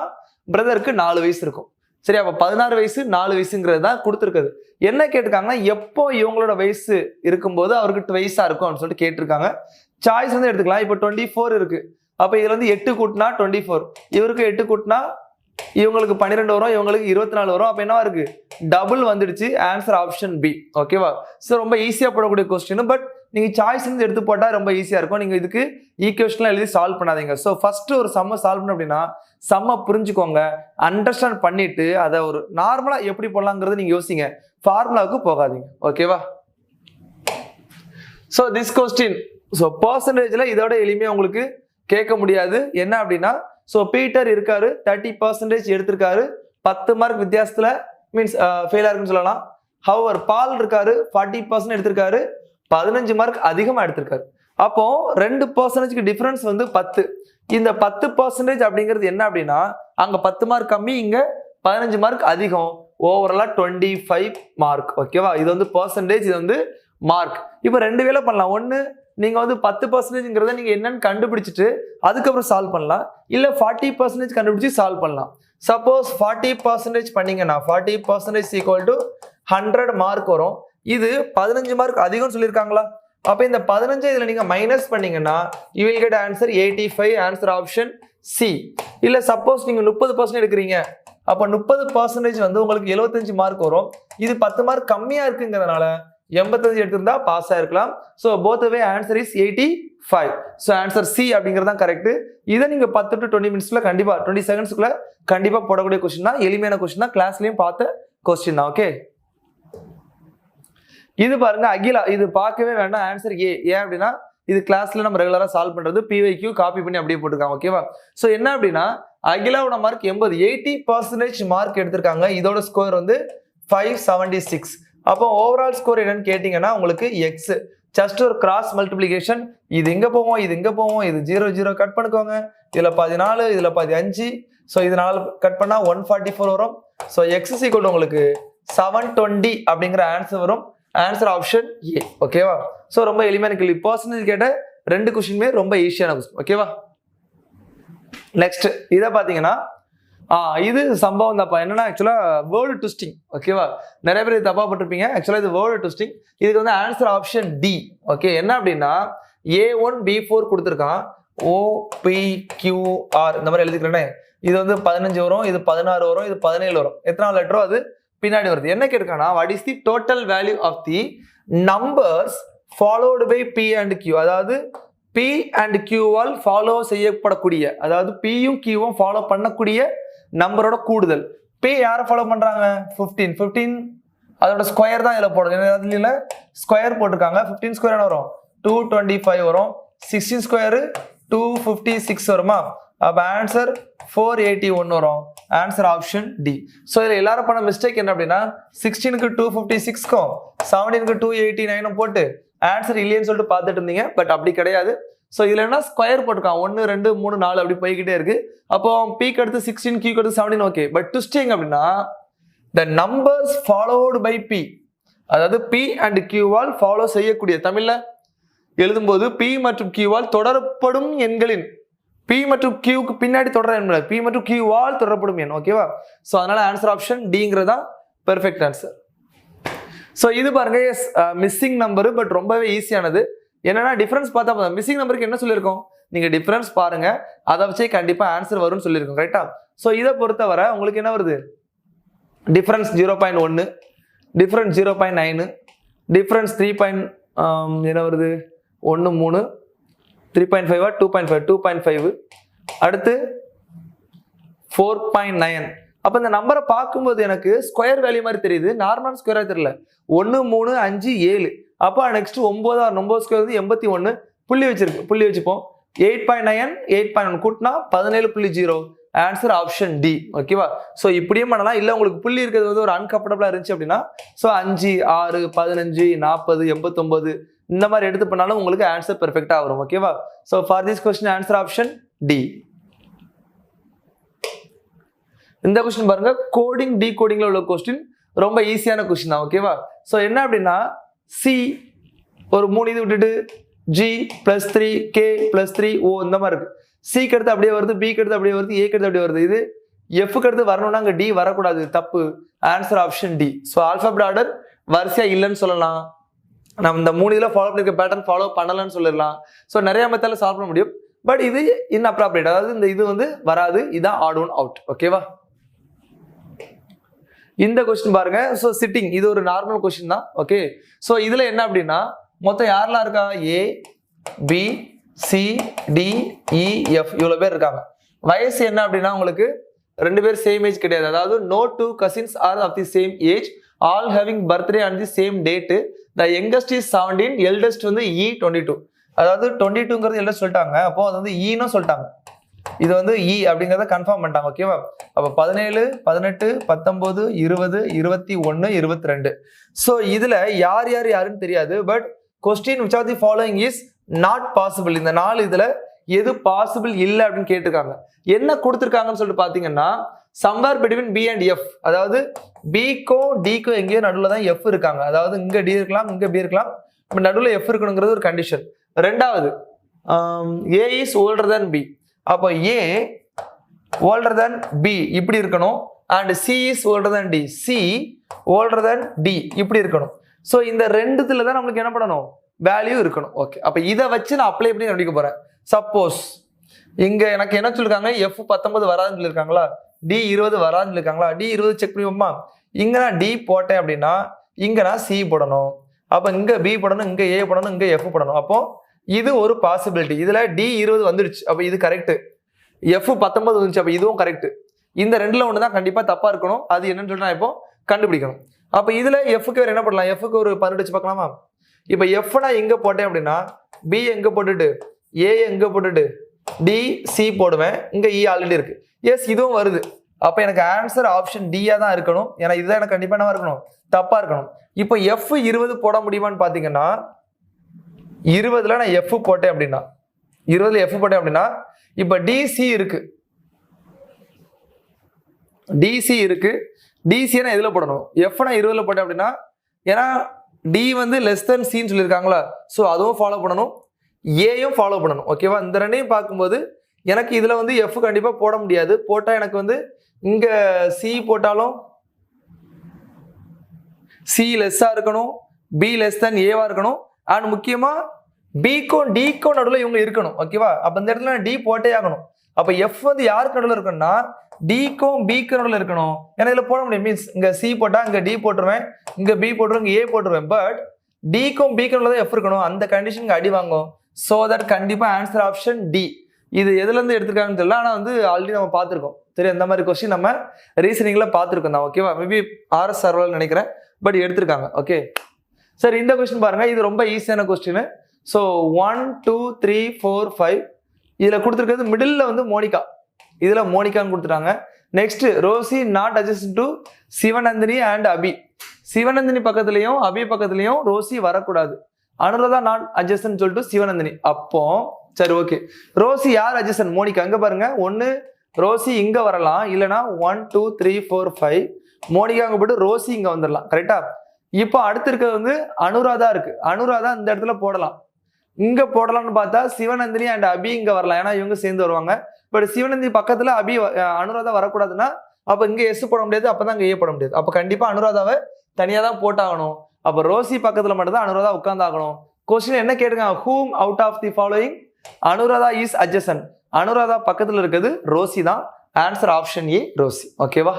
பிரதருக்கு 4 வயசு இருக்கும் சரி, அப்போ 16 வயசு 4 வயசுங்கிறது தான் கொடுத்துருக்குது. என்ன கேட்டிருக்காங்கன்னா எப்போ இவங்களோட வயசு இருக்கும்போது அவருக்கு வயசா இருக்கும் அப்படின்னு சொல்லிட்டு கேட்டிருக்காங்க. சாய்ஸ் வந்து எடுத்துக்கலாம். இப்போ 24 இருக்கு. அப்போ இதுல வந்து 8 கூட்டினா 24, இவருக்கு 8 கூட்டினா இவங்களுக்கு 12 வரும், இவங்களுக்கு 24 வரும். அப்போ என்னவா இருக்கு, டபுள் வந்துடுச்சு. Answer option B. ஓகேவா? ஸோ ரொம்ப ஈஸியா போடக்கூடிய கொஸ்டின். பட் நீங்க சாய்ஸ் வந்து எடுத்து போட்டா ரொம்ப ஈஸியா இருக்கும். நீங்க இதுக்கு ஈக்குவேஷன்லாம் எழுதி சால்வ் பண்ணாதீங்க. ஸோ ஃபர்ஸ்ட் ஒரு சம்ம சால்வ் பண்ண அப்படின்னா சம்ம புரிஞ்சுக்கோங்க, அண்டர்ஸ்டாண்ட் பண்ணிட்டு அதை ஒரு நார்மலா எப்படி போடலாங்கிறது நீங்க யோசிங்க, ஃபார்முலாவுக்கு போகாதீங்க. ஓகேவா? ஸோ திஸ் கொஸ்டின் ஸோ பர்சன்டேஜ்ல இதோட எளிமையா உங்களுக்கு கேட்க முடியாது. என்ன அப்படின்னா ஸோ பீட்டர் இருக்காரு, 30% எடுத்திருக்காரு, 10 மார்க் வித்தியாசத்துல மீன்ஸ் ஃபெயில் ஆகுன்னு சொல்லலாம். ஹவர் பால் இருக்காரு, 40% எடுத்திருக்காரு, 15 மார்க் அதிகமா எடுத்திருக்காரு. அப்போ 2% டிஃபரன்ஸ் வந்து 10. இந்த 10% அப்படிங்கிறது என்ன அப்படின்னா அங்க 10 மார்க் கம்மி, இங்க 15 மார்க் அதிகம். ஓவராலா 25 மார்க். ஓகேவா? இது வந்து பர்சன்டேஜ், இது வந்து மார்க். இப்போ ரெண்டு வேலை பண்ணலாம். ஒன்னு நீங்க வந்து 10%ங்கிறத நீங்க என்னன்னு கண்டுபிடிச்சிட்டு அதுக்கப்புறம் சால்வ் பண்ணலாம், இல்ல 40% கண்டுபிடிச்சு சால்வ் பண்ணலாம். சப்போஸ் 40% பண்ணீங்கன்னா 40% ஈக்குவல் டு 100 மார்க் வரும். இது 15 மார்க் அதிகம் சொல்லியிருக்காங்களா? அப்ப இந்த 15 இதுல நீங்க மைனஸ் பண்ணீங்கன்னா you will get answer 85. Answer option C. இல்ல சப்போஸ் நீங்க 30% எடுக்கிறீங்க, அப்ப 30% வந்து உங்களுக்கு 75 மார்க் வரும். இது 10 மார்க் கம்மியா இருக்குங்கிறதுனால 85 எடுத்திருந்தா பாஸ் ஆயிருக்கலாம். So both way answer is 85. So answer C அப்படிங்கிறது தான் கரெக்ட். இதை நீங்க 10 to 20 மினிட்ஸ்ல கண்டிப்பா 20 செகண்ட்ஸ்க்குள்ள கண்டிப்பா போடக்கூடிய கொஸ்டின் தான், எளிமையான கொஸ்டின் தான், கிளாஸ்லயும் பார்த்த கொஸ்டின் தான். ஓகே, இது பாருங்க அகிலா, இது பார்க்கவே வேண்டாம். Answer A. ஏன் அப்படின்னா இது கிளாஸ்ல நம்ம ரெகுலரா சால்வ் பண்றது, பிவைக்யூ காப்பி பண்ணி அப்படியே போட்டுருக்காங்க. ஓகேவா? ஸோ என்ன அப்படின்னா அகிலாவோட மார்க் 80% மார்க் எடுத்திருக்காங்க. இதோட ஸ்கோர் வந்து 576. அப்போ ஓவரால் ஸ்கோர் என்னன்னு கேட்டீங்கன்னா உங்களுக்கு எக்ஸ். ஜஸ்ட் ஒரு கிராஸ் மல்டிபிளிகேஷன். இது இங்க போவோம், இது இங்க போவோம், இது 0 0 கட் பண்ணிக்கோங்க. இதுல 14, இதுல 15. ஸோ இதனால கட் பண்ணா 144 வரும். ஸோ எக்ஸ் ஈக்குவல் உங்களுக்கு 720 அப்படிங்கிற ஆன்சர் வரும். ஆன்சர் ஆப்ஷன் ஏ. ஓகேவா? ஸோ ரொம்ப எளிமையான கேள்வி. பர்சன்டேஜ் கேட்ட ரெண்டு கொஸ்டினுமே ரொம்ப ஈஸியான கொஸ்டின். ஓகேவா? நெக்ஸ்ட் இதை பாத்தீங்கன்னா இது சம்பவம் தப்பா என்னன்னா ஆக்சுவலா வேர்டு ட்விஸ்டிங். ஓகேவா? நிறைய பேர் இது தப்பா போட்டிருப்பீங்க. ஆக்சுவலா இது வேர்டு ட்விஸ்டிங். இதுக்கு வந்து ஆன்சர் ஆப்ஷன் டி. ஓகே, என்ன அப்படின்னா A1 B4 கொடுத்துருக்கான், OPQR இந்த மாதிரி எழுதிக்கிறேனே. இது வந்து 15 வரும், இது 16 வரும், இது 17 வரும். எத்தனாவது லெட்டரோ அது பின்னாடி வருது. என்ன கேட்கானா what is the total value of the numbers followed by P and Q. அதாவது P அண்ட் Qவால் ஃபாலோ செய்யப்படக்கூடிய, அதாவது Pயும் Qவும் ஃபாலோ பண்ணக்கூடிய நம்பரோட கூடுதல். P யாரை ஃபாலோ பண்றாங்க? 15. 15 அதோட ஸ்கொயர் தான் இதுல போடுறது. அதுல ஸ்கொயர் போட்டிருக்காங்க. 15 ஸ்கொயர் என்ன வரும்? 225 வரும். 16 ஸ்கொயர் 256 வருமா? அப்ப ஆன்சர் 481 வரும். Answer option D. ஸோ இதுல எல்லாரும் பண்ண மிஸ்டேக் என்ன அப்படின்னா 16க்கு 256க்கும் 17க்கு 289 போட்டு ஆன்சர் இல்லைன்னு சொல்லிட்டு பார்த்துட்டு இருந்தீங்க. பட் அப்படி கிடையாது. ஸோ இதுல என்ன ஸ்கொயர் போட்டிருக்கான், 1 2 3 4 அப்படி போய்கிட்டே இருக்கு. அப்போ Pக்கு அடுத்து 16, Qக்கு அடுத்து 17. ஓகே, பட் ட்விஸ்டிங் அப்படின்னா the numbers followed by P, அதாவது P and Qவால் ஃபாலோ செய்யக்கூடிய, தமிழ்ல எழுதும்போது P மற்றும் Qவால் தொடரப்படும் எண்களின், P மற்றும் Qக்கு பின்னாடி தொடர எண், P மற்றும் Qவால் தொடரப்படும் எண். ஓகேவா? ஸோ அதனால ஆன்சர் ஆப்ஷன் டிங்கிறதா பெர்ஃபெக்ட் ஆன்சர். ஸோ இது பாருங்க மிஸ்ஸிங் நம்பரு, பட் ரொம்பவே ஈஸியானது. என்னன்னா டிஃபரன்ஸ் பார்த்தா போதும். மிஸ்ஸிங் நம்பருக்கு என்ன சொல்லியிருக்கோம், நீங்க டிஃபரன்ஸ் பாருங்க, அதை வச்சே கண்டிப்பா ஆன்சர் வரும்னு சொல்லியிருக்கோம். கரெக்டா? ஸோ இதை பொறுத்தவரை உங்களுக்கு என்ன வருது, டிஃபரன்ஸ் 0.1, டிஃபரன்ஸ் 0.9, டிஃபரன்ஸ் 3. என்ன வருது 1 3, 3.5 2.5 2.5, அடுத்து 4.9. அப்ப இந்த நம்பரை பார்க்கும்போது எனக்கு ஸ்கொயர் வேல்யூ மாதிரி தெரியுது, நார்மல் ஸ்கொயரா தெரியல. 1 3 5 7. அப்ப நெக்ஸ்ட் 9 9 ஸ்கொயர் வந்து 81. புள்ளி வச்சிருக்கு, புள்ளி வச்சுப்போம். 8.9 8.1 கூட்டினா 17.0. Answer option D. ஓகேவா? ஸோ இப்படியும் பண்ணலாம். இல்லை உங்களுக்கு புள்ளி இருக்கிறது வந்து ஒரு அன்கம்ஃபர்டபுளா இருந்துச்சு அப்படின்னா ஸோ 5 6 15 40 89 இந்த மாதிரி எடுத்து பண்ணாலும் உங்களுக்கு ஆன்சர் பெர்ஃபெக்டா வரும். ஓகேவா? So for this question answer option D. இந்த கொஸ்டின் பாருங்க, கோடிங் டீகோடிங்ல உள்ள கொஸ்டின், ரொம்ப ஈஸியான கொஸ்டின் தான். ஓகேவா? ஸோ என்ன அப்படின்னா சி ஒரு 3 இது விட்டுட்டு G +3 K +3 O இந்த மாதிரி இருக்கு. சிக்கு எடுத்து அப்படியே வருது, பிக்கு எடுத்து அப்படியே வருது, ஏக்கு எடுத்து அப்படியே வருது. இது எஃப்க்கு அடுத்து வரணும்னா அங்கே டி வரக்கூடாது, தப்பு. Answer option D. So alphabet order வரிசையா இல்லைன்னு சொல்லலாம். நம்ம இந்த 3 இதில் ஃபாலோ பண்ணிருக்க பேட்டர்ன் ஃபாலோ பண்ணலன்னு சொல்லிடலாம். ஸோ நிறைய மெத்தடில் சால்வ் பண்ண முடியும். பட் இது இன்அப்ராப்ரியேட், அதாவது இந்த இது வந்து வராது, இதான் ஆட் ஒன் அவுட். ஓகேவா? இந்த கொஸ்டின் பாருங்க. ஸோ சிட்டிங் இது ஒரு நார்மல் கொஸ்டின் தான். ஓகே, ஸோ இதுல என்ன அப்படின்னா மொத்தம் யாரெல்லாம் இருக்கா? ஏ, பி, சி, டி, இ, எஃப் இவ்வளவு பேர் இருக்காங்க. வயசு என்ன அப்படின்னா உங்களுக்கு 2 பேர் சேம் ஏஜ் கிடையாது. அதாவது no two cousins are of the same age, all having birthday on the same date. The youngest is 17, eldest வந்து E 22. அதாவது 22ங்கிறது எல்லாம் சொல்லிட்டாங்க, அப்போ அது வந்து ஈன்னு சொல்லிட்டாங்க. இது வந்து இ அப்படிங்கிறத கன்ஃபார்ம் பண்ணிட்டாங்க. ஓகேவா? அப்போ 17, 18, 19, 20, 21, 22. ஸோ இதுல யார் யார் யாருன்னு தெரியாது. But question which of the following is not possible, இந்த 4 இதுல எது பாசிபிள் இல்லை அப்படின்னு கேட்டிருக்காங்க. என்ன கொடுத்துருக்காங்கன்னு சொல்லிட்டு பாத்தீங்கன்னா somewhere between B and F, அதாவது பிக்கும் டிக்கும் எங்கேயோ நடுவில் தான் எஃப் இருக்காங்க. அதாவது இங்க டி இருக்கலாம், இங்க பி இருக்கலாம், நடுவில் எஃப் இருக்கணுங்கிறது ஒரு கண்டிஷன். ரெண்டாவது ஏ இஸ் ஓல்டர் தேன் பி, அப்போ ஏ ஓல்டர் தேன் பி இப்படி இருக்கணும். And C is older than t, C older than t இப்படி இருக்கணும். ஸோ இந்த ரெண்டுத்துல தான் நம்மளுக்கு என்ன பண்ணணும்? வேல்யூ இருக்கணும். ஓகே, அப்போ இதை வச்சு நான் அப்ளை பண்ணி கண்டுபிடிக்க போறேன். சப்போஸ் இங்க எனக்கு என்ன சொல்லிருக்காங்க? எஃப் 19 வராதுன்னு சொல்லியிருக்காங்களா, டி 20 வராதுன்னு சொல்லியிருக்காங்களா, டி 20 செக் பண்ணிப்போமா? இங்க நான் டி போட்டேன் அப்படின்னா இங்க நான் சி போடணும், அப்ப இங்க பி போடணும், இங்க ஏ போடணும், இங்க எஃப் போடணும். அப்போ இது ஒரு பாசிபிலிட்டி. இதுல டி 20 வந்துடுச்சு, அப்ப இது கரெக்ட். எஃப் 19 வந்துச்சு, அப்ப இதுவும் கரெக்ட். இந்த ரெண்டுல ஒன்று தான் கண்டிப்பா தப்பா இருக்கணும். அது என்னன்னு சொல்லிட்டு நான் இப்போ கண்டுபிடிக்கணும். அப்ப இதுல எஃப்க்கு வேற என்ன பண்ணலாம்? எஃப்க்கு ஒரு 18 வச்சு பார்க்கலாமா? இப்ப எஃப் நான் எங்க போட்டேன் அப்படின்னா பி எங்க போட்டுட்டு ஏ எங்க போட்டுட்டு டி சி போடுவேன். இங்க இ ஆல்ரெடி இருக்கு. எஸ், இதுவும் வருது. அப்ப எனக்கு ஆன்சர் ஆப்ஷன் டியா தான் இருக்கணும். ஏன்னா இதுதான் எனக்கு கண்டிப்பா என்ன இருக்கணும்? தப்பா இருக்கணும். இப்போ எஃப் 20 போட முடியுமான்னு பாத்தீங்கன்னா 20ல நான் எஃப் போட்டேன் அப்படின்னா 20ல எஃப் போட்டேன் அப்படின்னா இப்ப டிசி இருக்கு, டிசி இருக்கு. டிசி நான் எதுல போடணும்? எஃப் நான் 20ல போட்டேன் அப்படின்னா, ஏன்னா டி வந்து லெஸ் தென் சின்னு சொல்லியிருக்காங்களா, ஸோ அதுவும் ஃபாலோ பண்ணணும், ஏயும் ஃபாலோ பண்ணணும். ஓகேவா? இந்த ரெண்டையும் பார்க்கும்போது எனக்கு இதுல வந்து எஃப் கண்டிப்பா போட முடியாது. போட்டா எனக்கு வந்து இங்க சி போட்டாலும் சி லெஸ்ஸா இருக்கணும், பி லெஸ் தென் ஏவா இருக்கணும். அண்ட் முக்கியமா பிக்கும் டிக்கும் நடுவில் இவங்க இருக்கணும். ஓகேவா? அப்ப இந்த இடத்துல நான் டி போட்டே ஆகணும். அப்ப எஃப் வந்து யாருக்கு நடுவில் இருக்கணும்னா டிக்கும் பிக்கு நடுவில் இருக்கணும். ஏன்னா இதுல போட முடியும். மீன்ஸ் இங்க சி போட்டா இங்க டி போட்டுருவேன், இங்க பி போட்டுருவேன், இங்க ஏ போட்டுருவேன். பட் டிக்கும் பிக்கு நடுவில் தான் எஃப் இருக்கணும். அந்த கண்டிஷனுக்கு அடி வாங்கும். ஸோ தட் கண்டிப்பா ஆன்சர் ஆப்ஷன் டி. இது எதுல இருந்து எடுத்திருக்காங்கன்னு தெரியல, ஆனா வந்து ஆல்ரெடி நம்ம பார்த்திருக்கோம். தெரியும், இந்த மாதிரி கொஸ்டின் நம்ம ரீசனிங்ல பார்த்திருக்கோம் தான். ஓகேவா? மேபி ஆர்எஸ் சர்வல் நினைக்கிறேன், பட் எடுத்திருக்காங்க. ஓகே சார், இந்த கொஸ்டின் பாருங்க. இது ரொம்ப ஈஸியான கொஸ்டின். ஸோ 1 2 3 4 5 இதுல கொடுத்துருக்கிறது மிடில் வந்து மோனிகா, இதுல மோனிகான்னு கொடுத்துட்டாங்க. Next Rosy not adjust to Sivanandhini and Abi. Sivanandhini பக்கத்துலயும் அபி பக்கத்துலயும் ரோசி வரக்கூடாது. அனுராதா நாட் அட்ஜஸ்ட்னு சொல்லிட்டு சிவநந்தினி. அப்போ சரி, ஓகே, ரோசி யார் அட்ஜஸ்ட்? மோனிகா. அங்க பாருங்க, ஒன்னு ரோசி இங்க வரலாம், இல்லைன்னா 1 2 3 4 5 மோனிகா அங்க போட்டு ரோசி இங்க வந்துடலாம். கரெக்டா? இப்போ அடுத்து இருக்கிறது வந்து அனுராதா இருக்கு. அனுராதா இந்த இடத்துல போடலாம், இங்க போடலாம்னு பார்த்தா சிவநந்தினி அண்ட் அபி இங்க வரலாம், ஏன்னா இவங்க சேர்ந்து வருவாங்க. பட் சிவநந்தினி பக்கத்துல அபி அனுராதா வரக்கூடாதுன்னா அப்ப இங்க எஸ் போட முடியாது, அப்பதான் இங்க ஏ போட முடியாது. அப்ப கண்டிப்பா அனுராதாவை தனியா தான் போட்டாகணும். அப்ப ரோசி பக்கத்துல மட்டும் தான் அனுராதா உட்கார்ந்தாகணும். கொஸ்டின் என்ன கேட்டுருக்காங்க? Whom out of the following Anuradha is adjacent. Anuradha பக்கத்துல இருக்கிறது ரோசி தான். Answer option A Rosy. ஓகேவா?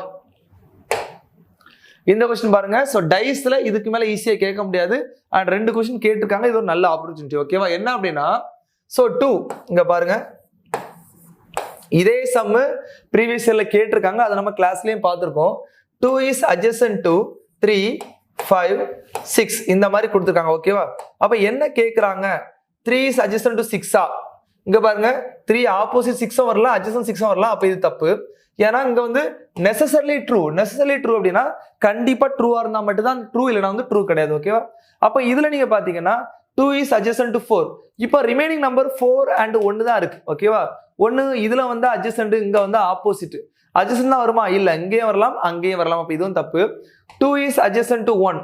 இந்த கொஸ்டின் பாருங்க. ஸோ டைஸ்ல இதுக்கு மேல ஈஸியா கேட்க முடியாது. அண்ட் 2 கொஸ்டின் கேட்டிருக்காங்க. இது ஒரு நல்ல ஆப்பர்ச்சுனிட்டி. ஓகேவா? என்ன அப்படின்னா ஸோ 2 இங்க பாருங்க, இதே சம்மு ப்ரீவியஸ் இயர்ல கேட்டிருக்காங்க, அதை நம்ம கிளாஸ்லயும் பார்த்துருக்கோம். 2 இஸ் அட்ஜசன்ட் டு 3 5 6 இந்த மாதிரி கொடுத்துருக்காங்க. ஓகேவா? அப்ப என்ன கேட்கறாங்க? 3 இஸ் அட்ஜசன்ட் டு 6ஆ? இங்க பாருங்க, 3 ஆப்போசிட் 6 வரலாம், அட்ஜசன்ட் 6 வரலாம். அப்ப இது தப்பு. ஏன்னா இங்க வந்து நெசசரிலி ட்ரூ அப்படின்னா கண்டிப்பா ட்ரூவா இருந்தா மட்டும் தான் ட்ரூ, இல்லைன்னா வந்து ட்ரூ கிடையாது. ஓகேவா? அப்ப இதுல நீங்க பாத்தீங்கன்னா 2 இஸ் அட்ஜசன்ட் டு 4. இப்போ ரிமைனிங் நம்பர் 4 and 1 தான் இருக்கு. ஓகேவா? 1 இதுல வந்து அட்ஜசன்ட், இங்க வந்து ஆப்போசிட். அட்ஜசன்ட் தான் வருமா? இல்ல, இங்கேயும் வரலாம், அங்கேயும் வரலாம். அப்ப இதுவும் தப்பு. 2 இஸ் அட்ஜசன்ட் டு 1.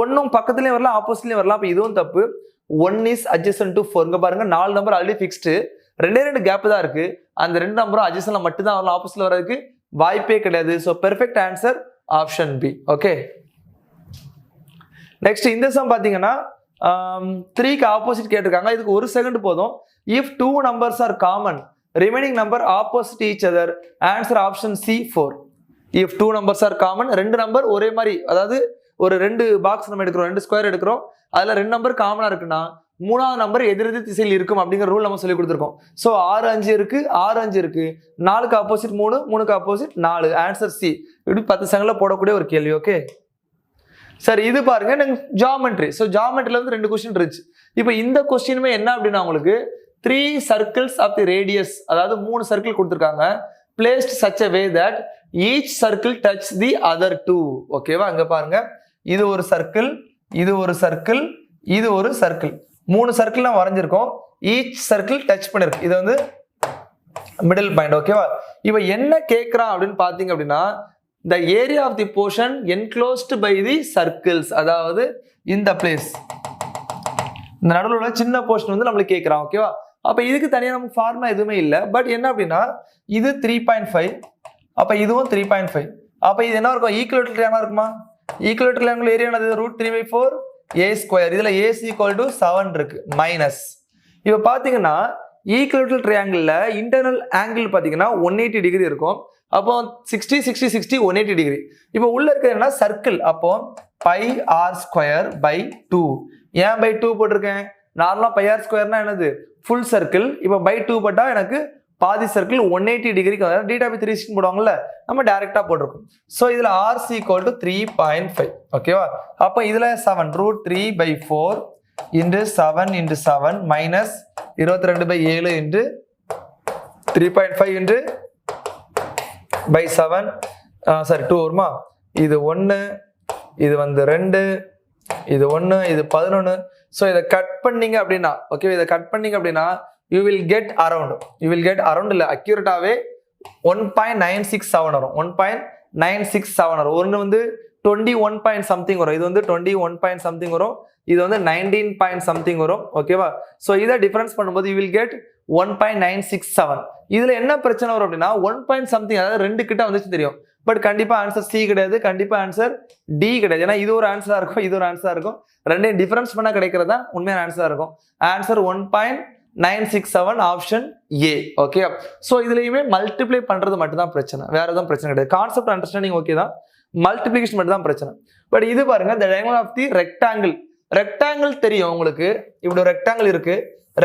1ம் பக்கத்துலயும் வரலாம், ஆப்போசிட்லயும் வரலாம். அப்ப இதுவும் தப்பு. 1 இஸ் அட்ஜசன்ட் டு 4. இங்க பாருங்க, 4 நம்பர் ஆல்ரெடி ஃபிக்ஸ்டு, 2 கேப் தான் இருக்கு. அந்த 2 நம்பரும் அட்ஜசன்ட்ல மட்டும் தான் வரலாம், ஆப்போசிட்ல வர்றதுக்கு வாய்ப்பே கிடையாது. So perfect answer option B. Okay, next இந்த சம் பார்த்தீங்கன்னா 3க்கு ஆப்போசிட் கேட்டிருக்காங்க. இதுக்கு 1 செகண்ட் போதும். If 2 numbers are common, remaining number opposite each other, answer option C 4. if 2 numbers are common, 2 number ஒரே மாதிரி, அதாவது ஒரு 2 பாக்ஸ் நம்ம எடுக்கிறோம், 2 ஸ்கொயர் எடுக்கிறோம், அதுல 2 நம்பர் காமனா இருக்குன்னா 3வது நம்பர் எதிரெதிர் திசையில் இருக்கும் அப்படிங்கிற ரூல் நம்ம சொல்லி கொடுத்துருக்கோம். ஸோ 6 5 இருக்கு, 6 5 இருக்கு, 4க்கு ஆப்போசிட் 3, 3க்கு ஆப்போசிட் 4, ஆன்சர் சி. இப்படி 10 செகண்ட்ல போடக்கூடிய ஒரு கேள்வி. ஓகே சார், இது பாருங்க ஜியாமெட்ரி. ஸோ ஜியாமெட்ரில வந்து 2 கொஸ்டின் இருந்துச்சு. இப்போ இந்த கொஸ்டினுமே என்ன அப்படின்னா உங்களுக்கு 3 circles of the radius, அதாவது 3 சர்க்கிள் கொடுத்துருக்காங்க, placed such a way that each circle touch the other 2. ஓகேவா, அங்க பாருங்க, இது ஒரு சர்க்கிள், இது ஒரு சர்க்கிள், இது ஒரு சர்க்கிள், 3 சர்க்கிள் நான் வரைஞ்சிருக்கோம். ஈச் சர்க்கிள் டச் பண்ணிருக்கு. இது வந்து மிடில் பாயிண்ட். ஓகேவா, இப்போ என்ன கேட்கறான் அப்படின்னு பாத்தீங்க அப்படின்னா the area of the portion enclosed by the circles, அதாவது இந்த பிளேஸ், இந்த நடுவில் உள்ள சின்ன போர்ஷன் வந்து நம்மளுக்கு கேட்கறான். ஓகேவா, அப்ப இதுக்கு தனியா நமக்கு ஃபார்முலா எதுவுமே இல்லை. பட் என்ன அப்படின்னா இது 3.5, அப்ப இதுவும் 3.5, அப்ப இது என்ன இருக்கும், ஈக்குவலேட்டர் ட்ரையாங்கிள் இருக்குமா? ஈக்குவலேட்டர் ட்ரையாங்கிள் ஏரியா என்னது? √3/4 a square. இதுல a = 7 இருக்கு மைனஸ். இப்ப பாத்தீங்கன்னா ஈக்குவலேட்டர் ட்ரையாங்கிள்ல இன்டர்னல் ஆங்கிள் பாத்தீங்கன்னா 180 டிகிரி இருக்கும். அப்போ 60 60 60 180 டிகிரி. இப்போ உள்ள இருக்கிறது என்ன, சர்க்கிள். அப்போ πr²/2. ஏன் by 2 போட்டிருக்கேன்? நார்மலா πr² என்னது, ஃபுல் சர்க்கிள். இப்போ by 2 போட்டா எனக்கு பாதி சர்க்கிள் 180 டிகிரிக்கு டீட்டா 360 போடுவாங்கல்ல, நம்ம டைரக்டா போட்டிருக்கோம். ஸோ இதுல RC = 3.5. ஓகேவா, அப்போ இதுல 7 √3/4 into 7 into 7 minus 22/7 into 3.5 into by 7, sorry 2 வருமா? இது 1, இது வந்து 2, இது 1, இது 11. ஸோ இதை கட் பண்ணீங்க அப்படின்னா, ஓகே, இதை கட் பண்ணீங்க அப்படின்னா you will get around இல்ல, அக்யூரேட்டாவே 1.967 வரும். 1.967 வரும். ஒன்று வந்து 21 பாயிண்ட் சம்திங் வரும், இது வந்து 21 பாயிண்ட் சம்திங் வரும், இது வந்து 19 பாயிண்ட் சம்திங் வரும். ஓகேவா, ஸோ இதை டிஃபரன்ஸ் பண்ணும்போது you will get 1.967. இதுல என்ன பிரச்சனை வரும் அப்படின்னா 1 பாயிண்ட் சம்திங், அதாவது 2 கிட்ட வந்துச்சு தெரியும். பட் கண்டிப்பா ஆன்சர் சி கிடையாது, கண்டிப்பா ஆன்சர் டி கிடையாது. ஏன்னா இது ஒரு ஆன்சரா இருக்கும், இது ஒரு ஆன்சரா இருக்கும், ரெண்டையும் டிஃபரன்ஸ் பண்ணா கிடைக்கிறதா உண்மையான ஆன்சரா இருக்கும். Answer 1.967 option A. Okay, so இதுலயுமே மல்டிப்ளை பண்றது மட்டும் தான் பிரச்சனை, வேற எதுவும் பிரச்சனை கிடையாது. கான்செப்ட் அண்டர்ஸ்டாண்டிங் ஓகே தான், மல்டிப்ளிகேஷன் மட்டும் தான் பிரச்சனை. பட் இது பாருங்க, the diagonal of the rectangle. Rectangle தெரியும் உங்களுக்கு, இப்படி ஒரு ரெக்டாங்கிள் இருக்கு,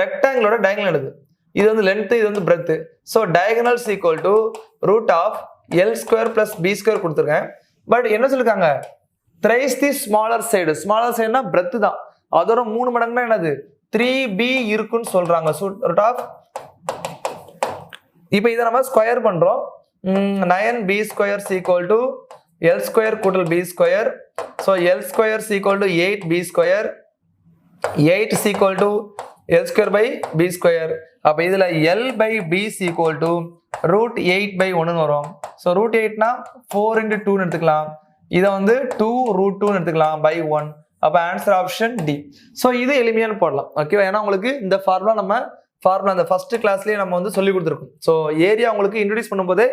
ரெக்டாங்கிளோட டயகனல் எடுது, இது வந்து லென்த், இது வந்து breadth. So diagonal √L² + b² கொடுத்துருக்கேன். பட் என்ன சொல்லிருக்காங்க, thrice the smaller side. Smaller சைடுனா பிரெத் தான், அதோட 3 மடங்குனா என்னது 3b இருக்குன்னு சொல்றாங்க. ஸோ இப்போ இதை நம்ம ஸ்கொயர் பண்றோம். 9b² = L² கூட்டல் b². So L² = 8b², 8 = L²/b². அப்ப இதுல L/b = √8/1 வரும். ஸோ √8னா 4 × 2 எடுத்துக்கலாம், இதை வந்து 2√2 எடுத்துக்கலாம் by 1. அப்ப ஆன்சர் ஆப்ஷன் டி. ஸோ இது எளிமையான போடலாம். ஓகேவா, ஏன்னா உங்களுக்கு இந்த ஃபார்முலா அந்த ஃபர்ஸ்ட் கிளாஸ்லயே நம்ம வந்து சொல்லி கொடுத்துருக்கோம். ஸோ ஏரியா உங்களுக்கு இன்ட்ரோடியூஸ் பண்ணும்போது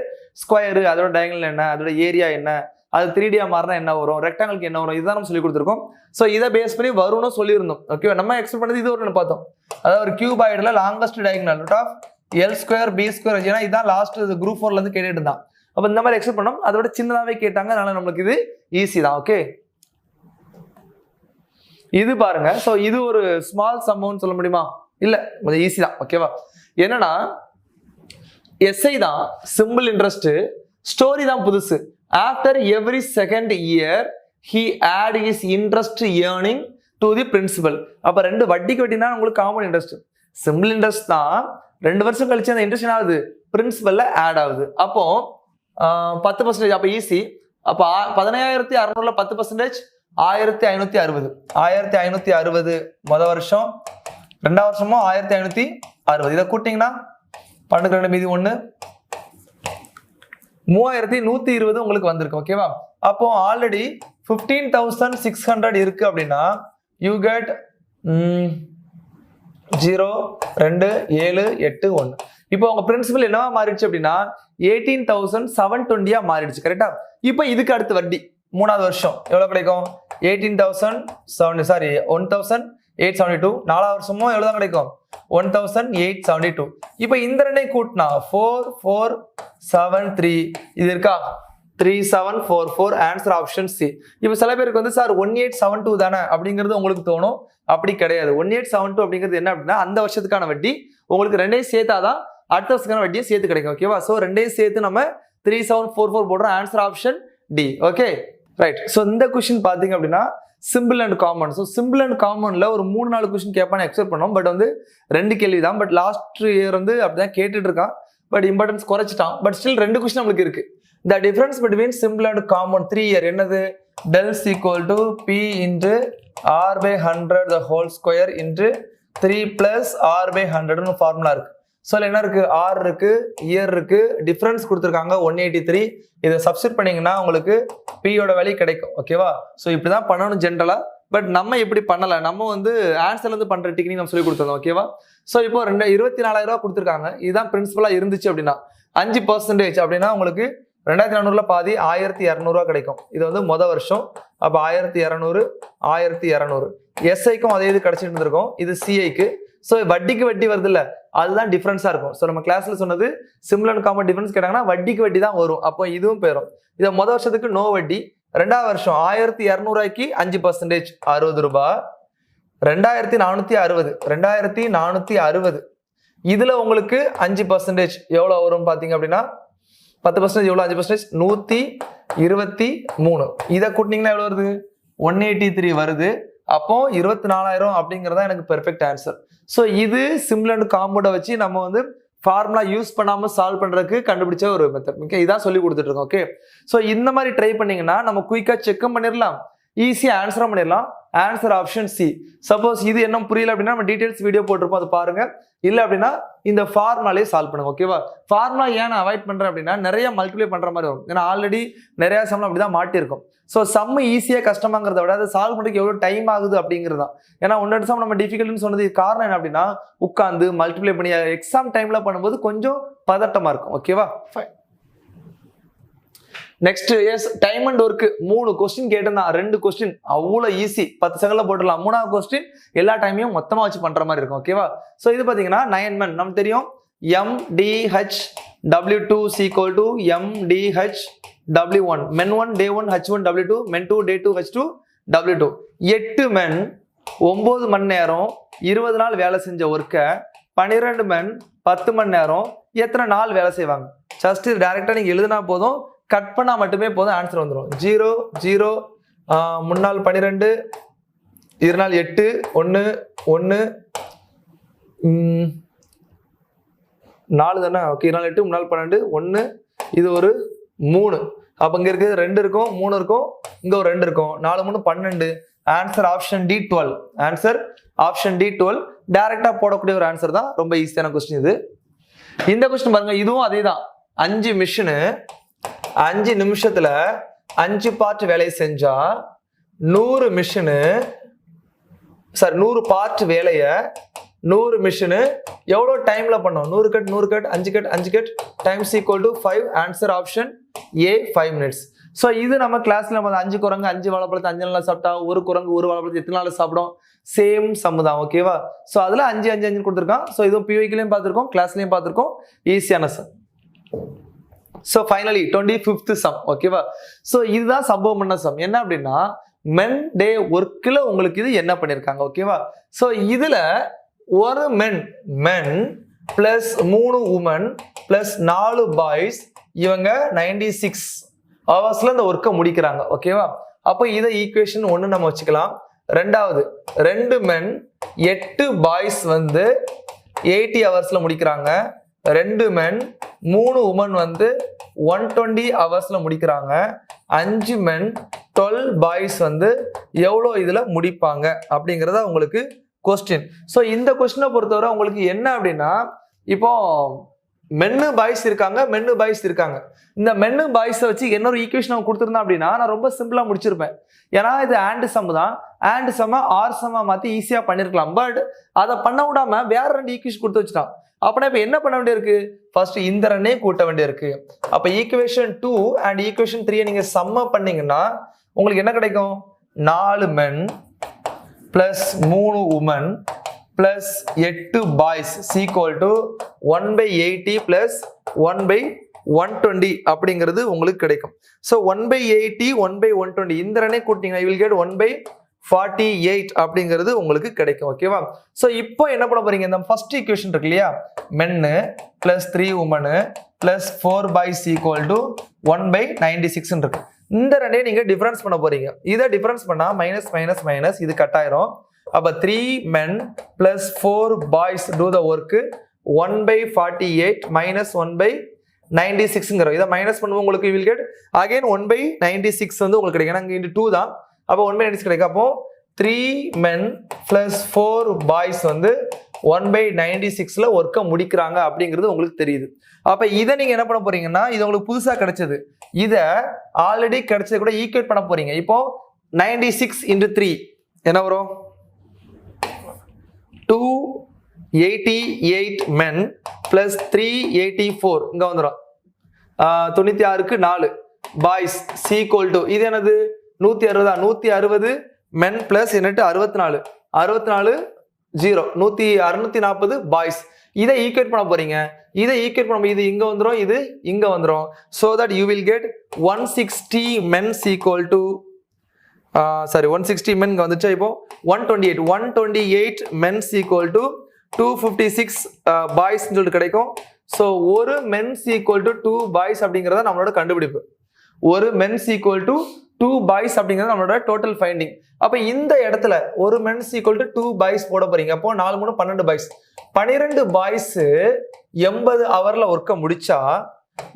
ஸ்கொயரு, அதோட டயகனல் என்ன, அதோட ஏரியா என்ன, அது 3D மாறினா என்ன வரும், ரெக்டாங்கிளுக்கு என்ன வரும், இதுதான் நம்ம சொல்லி கொடுத்துருக்கோம். ஸோ இதை பேஸ் பண்ணி வரும்னு சொல்லியிருந்தோம். ஓகேவா, நம்ம எக்ஸ்பெக்ட் பண்ணது இது ஒரு பார்த்தோம், அதாவது ஒரு கியூபாய்டுல லாங்கஸ்ட் டயகனல் L² b². ஏன்னா இதுதான் லாஸ்ட் குரூப் 4ல இருந்து கேட்டுட்டு இருந்தான். அப்ப இந்த மாதிரி எக்ஸ்பெக்ட் பண்ணோம், அதோட சின்னதாவே கேட்டாங்க, அதனால நம்மளுக்கு இது ஈஸி தான். ஓகே, இது பாருங்க. ஸோ இது ஒரு ஸ்மால் சம்னு சொல்ல முடியுமா? இல்ல, கொஞ்சம் ஈஸி தான். ஓகேவா, என்னன்னா எஸ்ஐ தான் சிம்பிள் இன்ட்ரெஸ்ட், ஸ்டோரி தான் புதுசு. After every second year he add his interest earning to the principal. அப்ப 2 வட்டிக்கு வட்டினா உங்களுக்கு காமன் இன்ட்ரெஸ்ட், சிம்பிள் இன்ட்ரெஸ்ட் தான். 2 வருஷம் கழிச்சு அந்த இன்ட்ரெஸ்ட் என்ன ஆகுது, பிரின்சிபல்ல ஆட் ஆகுது. அப்போ 10%, அப்ப ஈஸி. அப்ப 15600ல 10% 1560. 1560 முதல் வருஷம், 2வது வருஷமும் 1560. இதை கூட்டிங்கன்னா 12 மீதி 1, 3120 உங்களுக்கு வந்திருக்கு. ஓகேவா, அப்போ ஆல்ரெடி 15,600 இருக்கு அப்படின்னா யூ கெட் 0 2 7 8 1. இப்போ உங்க பிரின்சிபல் என்னவா மாறிடுச்சு அப்படின்னா 18,720 மாறிடுச்சு. கரெக்டா? இப்போ இதுக்கு அடுத்து வட்டி 3வது வருஷம் எவ்வளவு கிடைக்கும்? 18,872. 4வது வருஷமும் எவ்வளவுதான் கிடைக்கும்? 1,872. இப்போ இந்த ரெண்டையும் கூட்டினா 4,473 இது இருக்கா? 3,744 ஆன்சர் ஆப்ஷன் சி. இப்போ சில பேருக்கு வந்து சார் 1,872 தானே அப்படிங்கிறது உங்களுக்கு தோணும். அப்படி கிடையாது. 1,872 அப்படிங்கிறது என்ன அப்படின்னா அந்த வருஷத்துக்கான வட்டி உங்களுக்கு ரெண்டையும் சேர்த்தாதான் அடுத்த வருஷத்துக்கான வட்டியை சேர்த்து கிடைக்கும். ஓகேவா? ஸோ ரெண்டையும் சேர்த்து நம்ம 3,744 போடுறோம். Answer option D. Okay right. So இந்த கொஸ்டின் பார்த்தீங்க அப்படின்னா simple and common. So simple and காமன்ல ஒரு 3-4 கொஸ்டின் கேட்பான்னு எக்ஸ்பெக்ட் பண்ணோம். பட் வந்து 2 கேள்வி தான். பட் லாஸ்ட் இயர் வந்து அப்படிதான் கேட்டுட்டு இருக்கான். பட் இம்பார்ட்டன்ஸ் குறைச்சிட்டான். பட் ஸ்டில் 2 கொஸ்டின் நம்மளுக்கு இருக்கு. The difference between simple and common 3 year என்னது? del is equal to p into r by 100 the whole square into 3 plus r by 100 formula இருக்கு. ஸோ என்ன இருக்கு? r இருக்கு, இயர் இருக்கு, டிஃபரன்ஸ் கொடுத்துருக்காங்க 183. இதை சப்ஸ்டிட் பண்ணீங்கன்னா உங்களுக்கு p யோட வேல்யூ கிடைக்கும். ஓகேவா? ஸோ இப்படிதான் பண்ணணும் ஜென்ரலா. பட் நம்ம இப்படி பண்ணல. நம்ம வந்து ஆன்சர்ல இருந்து பண்ற டெக்னிக் நம்ம சொல்லி கொடுத்துருந்தோம். ஓகேவா? ஸோ இப்போ 24,000 ரூபாய் கொடுத்துருக்காங்க. இதுதான் பிரின்சிபலா இருந்துச்சு அப்படின்னா 5% அப்படின்னா உங்களுக்கு 2,400ல பாதி 1,200 கிடைக்கும். இது வந்து மொதல் வருஷம். அப்போ 1,200 1,200 எஸ்ஐக்கும் அதே இது கிடைச்சிட்டு இருந்திருக்கும். இது சிஐக்கு. ஸோ வட்டிக்கு வட்டி வருது இல்ல, அதுதான் டிஃபரன்ஸா இருக்கும். ஸோ நம்ம கிளாஸ்ல சொன்னது சிம்பிள் அண்ட் காமன் டிஃபரன்ஸ் கேட்டாங்கன்னா வட்டிக்கு வட்டி தான் வரும். அப்போ இதுவும் போயிடும். இதை மொதல் வருஷத்துக்கு நோ வட்டி. 2வது வருஷம் 1,200 ரூபாய்க்கு 5% 60 ரூபாய். 2,460 2,460 இதுல உங்களுக்கு 5% எவ்வளவு வரும் பாத்தீங்க அப்படின்னா 10% எவ்வளவு? 5% 123. இதை கூட்டினீங்கன்னா எவ்வளவு வருது? 183 வருது. அப்போ 24,000 அப்படிங்கறதா எனக்கு பெர்ஃபெக்ட் ஆன்சர். ஸோ இது சிம்பிள் அண்ட் காம்பவுண்டை வச்சு நம்ம வந்து ஃபார்முலா யூஸ் பண்ணாம சால்வ் பண்றதுக்கு கண்டுபிடிச்ச ஒரு மெத்தட். ஓகே, இதான் சொல்லி கொடுத்துட்டு இருக்கோம். ஓகே, ஸோ இந்த மாதிரி ட்ரை பண்ணீங்கன்னா நம்ம குயிக்கா செக்கும் பண்ணிடலாம், ஈஸியா ஆன்சரும் பண்ணிடலாம். Answer option C. சப்போஸ் இது என்ன புரியல அப்படின்னா நம்ம டீடைல்ஸ் வீடியோ போட்டிருப்போம், அதை பாருங்க. இல்ல அப்படின்னா இந்த ஃபார்முலாலே சால்வ் பண்ணுங்க. ஓகேவா? ஃபார்முலா ஏன் நான் அவாய்ட் பண்றேன் அப்படின்னா நிறைய மல்டிப்ளை பண்ற மாதிரி வரும். ஏன்னா ஆல்ரெடி நிறைய சம்ல அப்படிதான் மாட்டிருக்கும். ஸோ சம் ஈஸியா கஷ்டமாங்கிறத விட அதை சால்வ் பண்ணுறதுக்கு எவ்வளவு டைம் ஆகுது அப்படிங்கிறது தான். ஏன்னா 1 சம் நம்ம டிஃபிகல்ட்னு சொன்னது காரணம் என்ன அப்படின்னா உட்காந்து மல்டிப்ளை பண்ணி எக்ஸாம் டைம்ல பண்ணும்போது கொஞ்சம் பதட்டமா இருக்கும். ஓகேவா? Fine. Next is time and work 3 question கேட்டிருந்தான். 2 கொஸ்டின் அவ்வளோ ஈஸி, 10 செகண்ட்ல போட்டுடலாம். 3வது கொஸ்டின் எல்லா டைமையும் மொத்தமா வச்சு பண்ற மாதிரி இருக்கும். ஓகேவா? ஸோ இது பாத்தீங்கன்னா 9 men நமக்கு தெரியும். MDHW2 is equal to MDHW1. men 1 day 1 H1 W2, men 2 day 2 H2 W2. 8 men 9 மணி நேரம் 20 நாள் வேலை செஞ்ச ஒர்க்கை 12 men 10 மணி நேரம் எத்தனை நாள் வேலை செய்வாங்க? ஜஸ்ட் டைரக்டா நீங்க எழுதினா போதும், கட் பண்ணா மட்டுமே போதும், ஆன்சர் வந்துடும். 0 0 3 நாள் 12 2 நாள் 8 1 1 4 தானே? ஓகே, 2 நாள் 8 3 நாள் 12 1 இது ஒரு 3. அப்ப இங்க இருக்கு 2 இருக்கும் 3 இருக்கும், இங்க ஒரு 2 இருக்கும், 4 3 12. Answer option D 12. Answer option D 12 டைரக்டா போடக்கூடிய ஒரு ஆன்சர் தான். ரொம்ப ஈஸியான கொஸ்டின் இது. இந்த கொஸ்டின் பாருங்க, இதுவும் அதே தான். 5 மிஷினு 5 நிமிஷத்துல 5 பார்ட் வேலை செஞ்சா 100 மிஷினு 100 பார்ட் வேலைய 100 மிஷினு எவ்வளவு டைம்ல பண்ணும்? 100 cut 100 cut 5 cut 5 cut times equal to 5. Answer option A 5 minutes. So இது நம்ம கிளாஸ்ல நம்ம 5 குரங்கு 5 வாழைப்பழத்தை 5 நாள் சாப்பிட்டா, ஒரு குரங்கு ஒரு வாழைப்பழத்தை எத்தனை நாள் சாப்பிடும்? சேம் சம் தான். ஓகேவா? ஸோ அதுல 5 5 5 கொடுத்துருக்கான். ஸோ இதுவும் பிவிக்கிலையும் பார்த்துருக்கோம், கிளாஸ்லயும் பார்த்துருக்கோம். ஈஸியான sum. So finally 25th sum. ஓகேவா? ஸோ இதுதான் சம்பவம் பண்ண சம். என்ன அப்படின்னா மென் டே ஒர்க்கில் உங்களுக்கு இது என்ன பண்ணியிருக்காங்க? ஓகேவா? ஸோ இதுல ஒரு மென் பிளஸ் 3 உமன் பிளஸ் 4 பாய்ஸ், இவங்க 96 ஹவர்ஸ்ல இந்த ஒர்க்கை முடிக்கிறாங்க. ஓகேவா? அப்போ இதை ஈக்குவேஷன் 1 நம்ம வச்சுக்கலாம். ரெண்டாவது 2 மென் 8 பாய்ஸ் வந்து 80 ஹவர்ஸ்ல முடிக்கிறாங்க. 2 மென் 3 உமன் வந்து 120 ஹவர்ஸ்ல முடிக்கிறாங்க. 5 மென் 12 பாய்ஸ் வந்து எவ்வளோ இதுல முடிப்பாங்க அப்படிங்கிறத உங்களுக்கு கொஸ்டின். ஸோ இந்த கொஸ்டினை பொறுத்தவரை உங்களுக்கு என்ன அப்படின்னா இப்போ மென்னு பாய்ஸ் இருக்காங்க, மென்னு பாய்ஸ் இருக்காங்க. இந்த மென்னு பாய்ஸை வச்சு இன்னொரு ஈக்குவேஷன் அவங்க கொடுத்துருந்தா அப்படின்னா நான் ரொம்ப சிம்பிளா முடிச்சிருப்பேன். ஏன்னா இது ஆண்ட் சம் தான். ஆண்ட் சம்மா ஆர் சம்மா மாத்தி ஈஸியா பண்ணிருக்கலாம். பட் அதை பண்ண விடாம வேற 2 ஈக்குவேஷன் கொடுத்து வச்சுட்டான். அப்படின்னா இப்போ என்ன பண்ண வேண்டியிருக்கு, ஃபர்ஸ்ட் இந்த ரெண்டே கூட்ட வேண்டியிருக்கு. அப்போ ஈக்குவேஷன் 2 அண்ட் ஈக்குவேஷன் 3 நீங்க சம்ம பண்ணீங்கன்னா உங்களுக்கு என்ன கிடைக்கும், 4 men plus 3 women plus 8 boys equal to 1/80 plus 1/120 அப்படிங்கிறது உங்களுக்கு கிடைக்கும். ஸோ 1/80 1/120 இந்த ரெண்டே கூட்டிங்கன்னா you will get 1/48 அப்படிங்கிறது உங்களுக்கு கிடைக்கும். ஓகேவா? ஸோ இப்போ என்ன பண்ண போறீங்க, இந்த ஃபர்ஸ்ட் ஈக்குவேஷன் இருக்கு இல்லையா, மென்னு plus 3 woman plus 4 boys equal to 1/96 இருக்கு. இந்த ரெண்டையும் நீங்க டிஃபரன்ஸ் பண்ண போறீங்க. இதை டிஃபரன்ஸ் பண்ணா மைனஸ் மைனஸ் மைனஸ் இது கட் ஆயிரும். அப்ப 3 men plus 4 boys do the work 1/48 minus 1/96 இதை மைனஸ் பண்ணுவோம், உங்களுக்கு will get again 1/96 வந்து உங்களுக்கு கிடைக்கும். அங்க இன்டு 2 தான், அப்போ 1/96 கிடைக்கும். அப்போ 3 men plus 4 boys வந்து 1/96ல ஒர்க்கை முடிக்கிறாங்க அப்படிங்கிறது உங்களுக்கு தெரியுது. அப்ப இதை நீங்க என்ன பண்ண போறீங்கன்னா, இது உங்களுக்கு புதுசா கிடைச்சது, இதை ஆல்ரெடி கிடைச்சது கூட ஈக்குவேட் பண்ண போறீங்க. இப்போ 96 into 3 என்ன வரும், 288 men plus 384 இங்க வந்துடும், 96க்கு 4 பாய்ஸ் equal to இது என்னது 160 men plus என்னட்டு 64 0 640 பாய்ஸ். இதை ஈக்குவேட் பண்ண போறீங்க. இதை ஈக்குவேட் பண்ண இது இங்க வந்துரும், இது இங்க வந்துரும். so that you will get 160 men equal to 160 men வந்துச்சு. இப்போ 128 men equal to 256 பாய்ஸ் சொல்லிட்டு கிடைக்கும். ஸோ ஒரு men equal to 2 பாய்ஸ் அப்படிங்கிறத நம்மளோட கண்டுபிடிப்பு. ஒரு men equal to 2 பாய்ஸ் அப்படிங்கிறது நம்மளோட டோட்டல் ஃபைண்டிங். அப்ப இந்த இடத்துல ஒரு men equal to 2 பாய்ஸ் போட போறீங்க. அப்போ 4 3 12 பாய்ஸ், 12 பாய்ஸ் 80 ஹவர்ல ஒர்க்கை முடிச்சா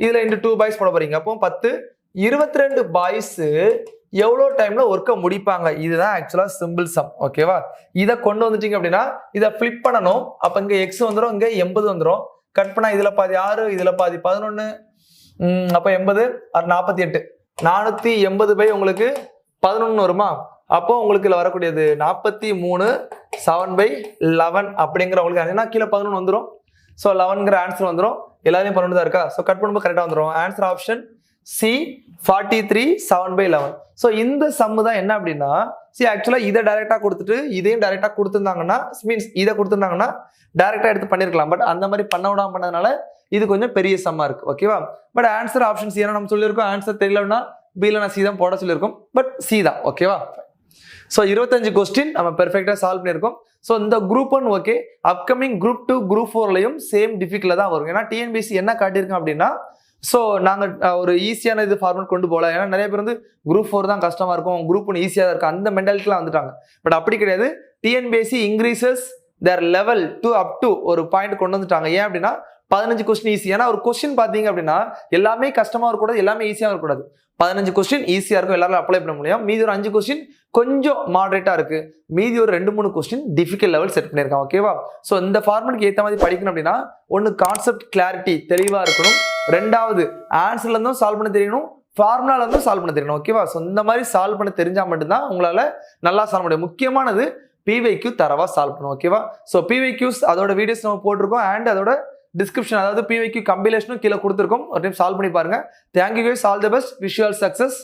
இதுல இந்த 2 பாய்ஸ் போட போறீங்க. அப்போ 10 22 பாய்ஸ் எவ்வளோ டைம்ல ஒர்க்கை முடிப்பாங்க. இதுதான் ஆக்சுவலா சிம்பிள் சம். ஓகேவா? இதை கொண்டு வந்துட்டீங்க அப்படின்னா இதை ஃபிளிப் பண்ணணும். அப்ப இங்க எக்ஸ் வந்துடும், இங்க 80 வந்துடும். கட் பண்ணா இதுல பாதி 6, இதுல பாதி 11, அப்ப 80 48 480 பை உங்களுக்கு 11 வருமா? அப்போ உங்களுக்கு இதுல வரக்கூடியது 43 7/11 அப்படிங்கிற உங்களுக்கு கீழே 11 வந்துடும். ஸோ 11ங்கிற ஆன்சர் வந்துடும். எல்லாரையும் 11 தான் இருக்கா? ஸோ கட் பண்ணும்போது கரெக்டாக வந்துடும். Answer option C 43 7/11. ஸோ இந்த சம்மு தான் என்ன அப்படின்னா, ஆக்சுவலாக இதை டைரக்டா கொடுத்துட்டு இதையும் டைரக்டா கொடுத்துருந்தாங்கன்னா, மீன்ஸ் இதை கொடுத்துருந்தாங்கன்னா டைரக்டா எடுத்து பண்ணிருக்கலாம். பட் அந்த மாதிரி பண்ண விடாம பண்ணதுனால இது கொஞ்சம் பெரிய சம்மா இருக்கு. ஓகேவா? பட் ஆன்சர் ஆப்ஷன் சி நம்ம சொல்லியிருக்கோம். ஆன்சர் தெரியலன்னா பில நான் சி தான் போட சொல்லியிருக்கோம். பட் சி தான். ஓகேவா? ஸோ 25 கொஸ்டின் நம்ம பெர்ஃபெக்டா சால்வ் பண்ணியிருக்கோம். ஸோ இந்த group 1 okay, upcoming group 2 group 4லையும் சேம் டிஃபிகல்ட்டா தான் வரும். ஏன்னா டிஎன்பிஎஸ்சி என்ன காட்டியிருக்கோம் அப்படின்னா, ஸோ நாங்கள் ஒரு ஈஸியான இது ஃபார்மேட் கொண்டு போகல. ஏன்னா நிறைய பேர் வந்து குரூப் 4 தான் கஷ்டமா இருக்கும், குரூப் 1 ஈஸியாக தான் இருக்கும், அந்த மென்டாலிட்டிலாம் வந்துட்டாங்க. பட் அப்படி கிடையாது. TNPSC increases there level to up to ஒரு பாயிண்ட் கொண்டு வந்துட்டாங்க. ஏன் அப்படின்னா 15 கொஸ்டின் ஈஸி. ஏன்னா ஒரு கொஸ்டின் பார்த்தீங்க அப்படின்னா எல்லாமே கஷ்டமா இருக்கக்கூடாது, எல்லாமே ஈஸியாக இருக்கக்கூடாது. 15 கொஸ்டின் ஈஸியாக இருக்கும், எல்லாரும் அப்ளை பண்ண முடியும். மீதி ஒரு 5 கொஸ்டின் கொஞ்சம் மாடரேட்டா இருக்கு, மீதி ஒரு 2-3 கொஸ்டின் டிஃபிகல்ட் லெவல் செட் பண்ணியிருக்காங்க. ஓகேவா? ஸோ இந்த ஃபார்மேட்டுக்கு ஏற்ற மாதிரி படிக்கணும் அப்படின்னா ஒன்று கான்செப்ட் கிளாரிட்டி தெளிவாக இருக்கணும், ரெண்டாவது ஆன்சர்ல இருந்தும் சால்வ் பண்ண தெரியணும், ஃபார்முலால இருந்தும் சால்வ் பண்ண தெரியணும். ஓகேவா? ஸோ இந்த மாதிரி சால்வ் பண்ண தெரிஞ்சா மட்டும்தான் உங்களால நல்லா சால்வ் முடியும். முக்கியமானது பிவைக்யூ தரவா சால்வ் பண்ணணும். ஓகேவா? ஸோ பிவைக்யூஸ் அதோட வீடியோஸ் நம்ம போட்டிருக்கோம் அண்ட் அதோட டிஸ்கிரிப்ஷன், அதாவது பிவைக்யூ கம்பிலேஷனும் கீழே கொடுத்துருக்கோம். ஒரு டைம் சால்வ் பண்ணி பாருங்க. Thank you guys, all the best, wish you all success.